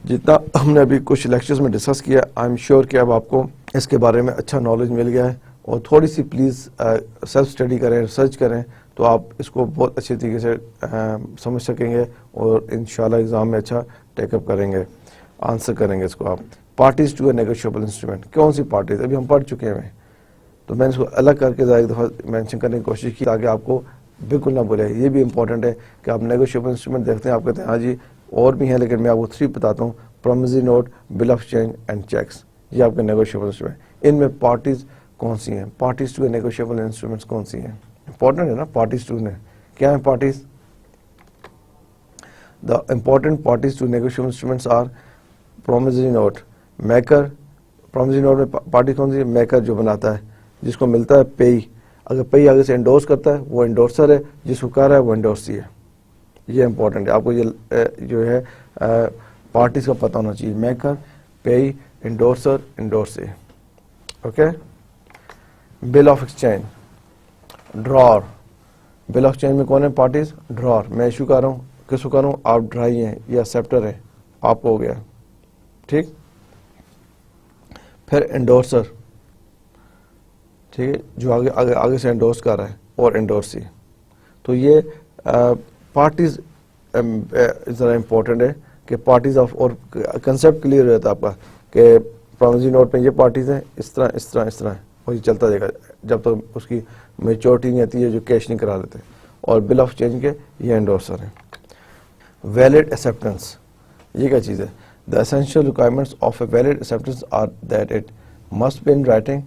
جتنا ہم نے ابھی کچھ لیکچرز میں ڈسکس کیا, آئی ایم شیور کہ اب آپ کو اس کے بارے میں اچھا نالج مل گیا ہے, اور تھوڑی سی پلیز سیلف اسٹڈی کریں, ریسرچ کریں, تو آپ اس کو بہت اچھی طریقے سے سمجھ سکیں گے, اور انشاءاللہ ایگزام میں اچھا ٹیک اپ کریں گے, آنسر کریں گے اس کو آپ. Parties to a negotiable instrument, کون سی پارٹیز ابھی ہم پڑھ چکے ہیں, تو میں نے اس کو الگ کر کے ایک دفعہ مینشن کرنے کی کوشش کی تاکہ آپ کو بالکل نہ بھولے. یہ بھی امپورٹنٹ ہے کہ آپ نیگوشیبل انسٹرومنٹ دیکھتے ہیں, آپ کہتے ہیں ہاں جی اور بھی ہیں, لیکن میں آپ کو 3 بتاتا ہوں. Promissory note, bill of change and cheques, یہ آپ کے نیگوشیبل انسٹرومنٹ. ان میں پارٹیز کون سی ہیں, parties to a negotiable instruments کون سی ہیں, امپورٹنٹ ہے نا. پارٹیز ٹو نے کیا ہیں parties? The important parties to negotiable instruments are promissory note, maker. Promissory note میں پارٹی کون سی ہے؟ میکر جو بناتا ہے, جس کو ملتا ہے پی. اگر پی آگے سے انڈورس کرتا ہے وہ انڈورسر ہے, جس کو کر رہا ہے وہ انڈورسی ہے. یہ امپورٹنٹ ہے, آپ کو یہ جو ہے پارٹیز کا پتہ ہونا چاہیے. Maker, payee, endorser, endorsee. Okay. Bill of exchange, drawer. Bill of change میں کون ہے پارٹیز؟ ڈرار. میں ایشو کر رہا ہوں, کس کو کر رہا ہوں؟ آپ ڈرائی ہیں یا ایکسیپٹر ہیں, آپ کو ہو گیا. ٹھیک. پھر انڈورسر, ٹھیک ہے, جو آگے سے انڈورس کر رہا ہے, اور انڈورسی. تو یہ پارٹیز ذرا امپورٹنٹ ہے کہ پارٹیز آف, اور کنسیپٹ کلیئر ہو جاتا ہے آپ کا کہ پرومزری نوٹ میں یہ پارٹیز ہیں, اس طرح اس طرح اس طرح, اور یہ چلتا جائے گا جب تک اس کی میچورٹی نہیں آتی ہے, جو کیش نہیں کرا لیتے. اور بل آف چینج کے یہ انڈورسر ہیں. ویلڈ ایکسیپٹنس, یہ کیا چیز ہے؟ The essential requirements of a valid acceptance are that it must be in writing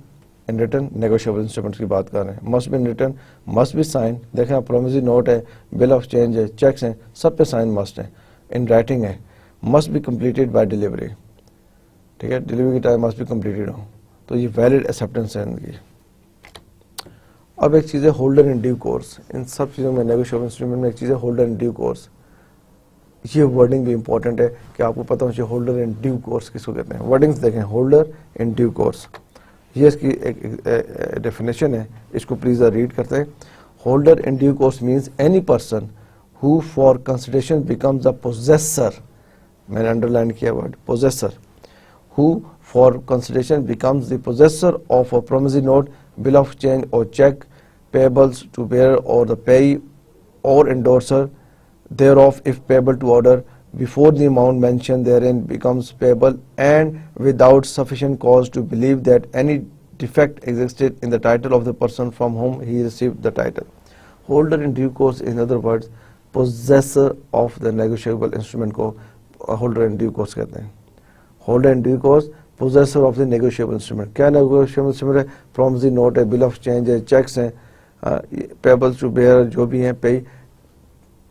in written. Negotiable instruments کی بات کر رہے ہیں. Must be in written, must be sign. دیکھیں آپ پرومزری نوٹ ہے, بل آف چینج ہے, چیکس ہیں, سب پہ سائن مسٹ ہے. ان رائٹنگ ہے. Must be completed by delivery, ٹھیک ہے, ڈیلیوری کی ٹائم مسٹ بی کمپلیٹڈ ہو. تو یہ ویلڈ ایکسیپٹنس ہے ان کی. اب ایک چیز ہے ہولڈر ان ڈیو کورس. ان سب چیزوں میں نیگوشیبل انسٹرومنٹ میں ایک چیز ہے ہولڈر ان ڈیو کورس. یہ ورڈنگ بھی امپورٹنٹ ہے کہ آپ کو پتہ ہونا چاہیے ہولڈر ان ڈیو کورس کس کو کہتے ہیں. ورڈنگس دیکھیں, ہولڈر ان ڈیو کورس, یہ اس کی ایک ڈیفینیشن ہے, اس کو پلیز ریڈ کرتے ہیں. Holder in due course means any person who for consideration becomes a possessor. میں نے انڈر لائن کیا word possessor. who for consideration becomes the possessor of a promissory note, bill of change or check payables to bearer or the payee or endorser thereof if payable to order before the amount mentioned therein becomes payable and without sufficient cause to believe that any defect existed in the title of the person from whom he received the title. Holder in due course, in other words, possessor of the negotiable instrument کو holder in due course کہتے ہیں. Holder in due course, possessor of the negotiable instrument. کیا negotiable instrument ہے؟ Promissory note ہے, bill of change ہے, cheques ہیں, payables to beer جو بھی ہیں, پے.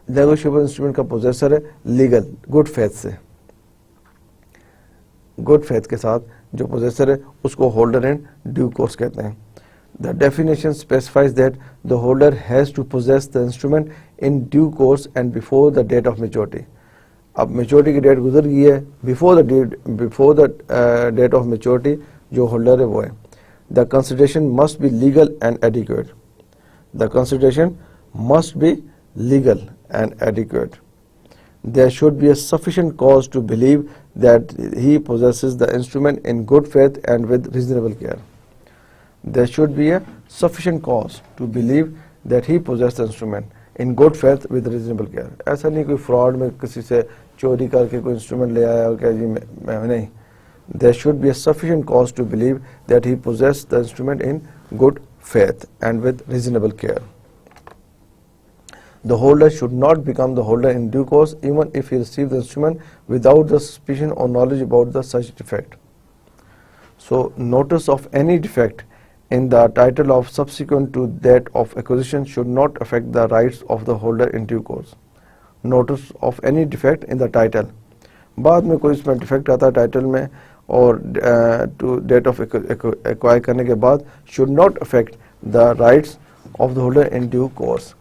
نیگوشیبل انسٹرومنٹ کا پوزیسر ہے لیگل, گڈ فیتھ سے, گڈ فیتھ کے ساتھ جو پوزیسر ہے اس کو ہولڈر ان ڈیو کورس کہتے ہیں. The definition specifies that the holder has to possess the instrument in due course and before the date of maturity. اب میچورٹی کی ڈیٹ گزر گئی ہے, before the date of maturity جو holder ہے وہ ہے. The consideration must be legal and adequate. The consideration must be legal and adequate. There should be a sufficient cause to believe that he possesses the instrument in good faith and with reasonable care. There should be a sufficient cause to believe that he possesses the instrument in good faith with reasonable care. ایسا نہیں کوئی fraud میں کسی سے چوری کر کے کوئی انسٹرومنٹ لے آیا اور کہ جی میں نہیں. There should be a sufficient cause to believe that he possesses the instrument in good faith and with reasonable care. The holder should not become the holder in due course even if he received the instrument without the suspicion or knowledge about the such defect. So notice of any defect in the title of subsequent to that of acquisition should not affect the rights of the holder in due course. Notice of any defect in the title. بعد میں کوئی اس میں defect آتا ہے title میں اور to date of acquire کرنے کے بعد should not affect the rights of the holder in due course.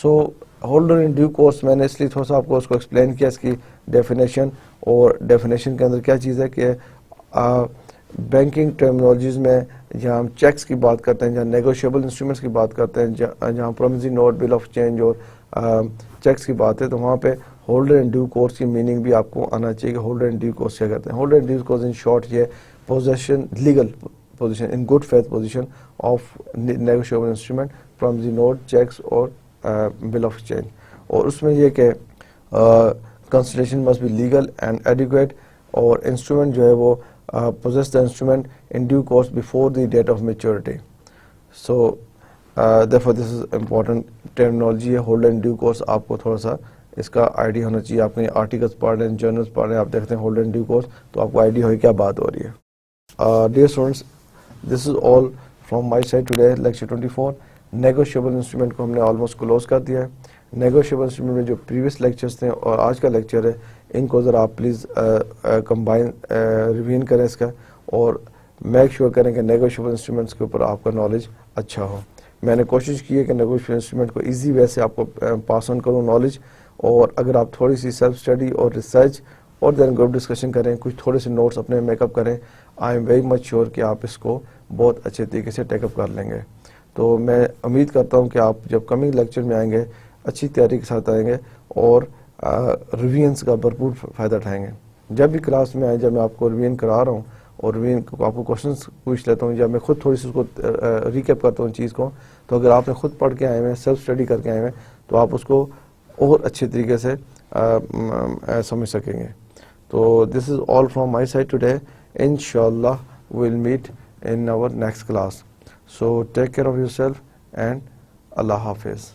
So holder in due course میں نے اس لیے تھوڑا سا آپ کو اس کو ایکسپلین کیا اس کی ڈیفینیشن, اور ڈیفینیشن کے اندر کیا چیز ہے کہ بینکنگ ٹرمینالوجیز میں جہاں ہم چیکس کی بات کرتے ہیں, جہاں نیگوشیبل انسٹرومنٹس کی بات کرتے ہیں, جہاں promissory note, bill of change اور چیکس کی بات ہے تو وہاں پہ ہولڈر ان ڈیو کورس کی میننگ بھی آپ کو آنا چاہیے کہ ہولڈر ان ڈیو کورس کیا کرتے ہیں. Holder in due course in short یہ position legal position in good faith position of negotiable instrument from the note, checks or bill of exchange. اور اس میں یہ کہ consideration must be legal and adequate اور instrument جو ہے وہ possess the instrument in due course before the date of maturity. So therefore this is important terminology ہے hold and due course. آپ کو تھوڑا سا اس کا آئیڈیا ہونا چاہیے. آپ کہیں آرٹیکلس پڑھ رہے ہیں, جرنلس پڑھ رہے ہیں, آپ دیکھتے ہیں hold and due course تو آپ کو آئیڈیا ہوئی کیا بات ہو رہی ہے. Dear students, this is all from my side today, lecture 24. Negotiable instrument کو ہم نے almost close کر دیا ہے. Negotiable instrument میں جو previous lectures تھے اور آج کا lecture ہے ان کو ذرا آپ پلیز کمبائن ریویژن کریں اس کا اور میک شیور کریں کہ negotiable instruments کے اوپر آپ کا نالج اچھا ہو. میں نے کوشش کی ہے کہ negotiable instrument کو ایزی وے سے آپ کو پاس آن کروں نالج, اور اگر آپ تھوڑی سی سیلف اسٹڈی اور ریسرچ اور دین گروپ ڈسکشن کریں, کچھ تھوڑے سے نوٹس اپنے میک اپ کریں, I am very much sure کہ آپ اس کو بہت اچھے طریقے سے ٹیک اپ کر لیں گے. تو میں امید کرتا ہوں کہ آپ جب کمنگ لیکچر میں آئیں گے اچھی تیاری کے ساتھ آئیں گے اور ریویژنس کا بھرپور فائدہ اٹھائیں گے. جب بھی کلاس میں آئیں, جب میں آپ کو ریویژن کرا رہا ہوں اور ریویژن آپ کو کوشچنس پوچھ لیتا ہوں, یا میں خود تھوڑی سی اس کو ریکیپ کرتا ہوں چیز کو, تو اگر آپ نے خود پڑھ کے آئے ہوئے ہیں, سیلف اسٹڈی کر کے آئے ہوئے ہیں, تو آپ اس کو اور اچھے طریقے سے سمجھ سکیں گے. So this is all from my side today. Inshallah we'll meet in our next class. So take care of yourself and Allah Hafiz.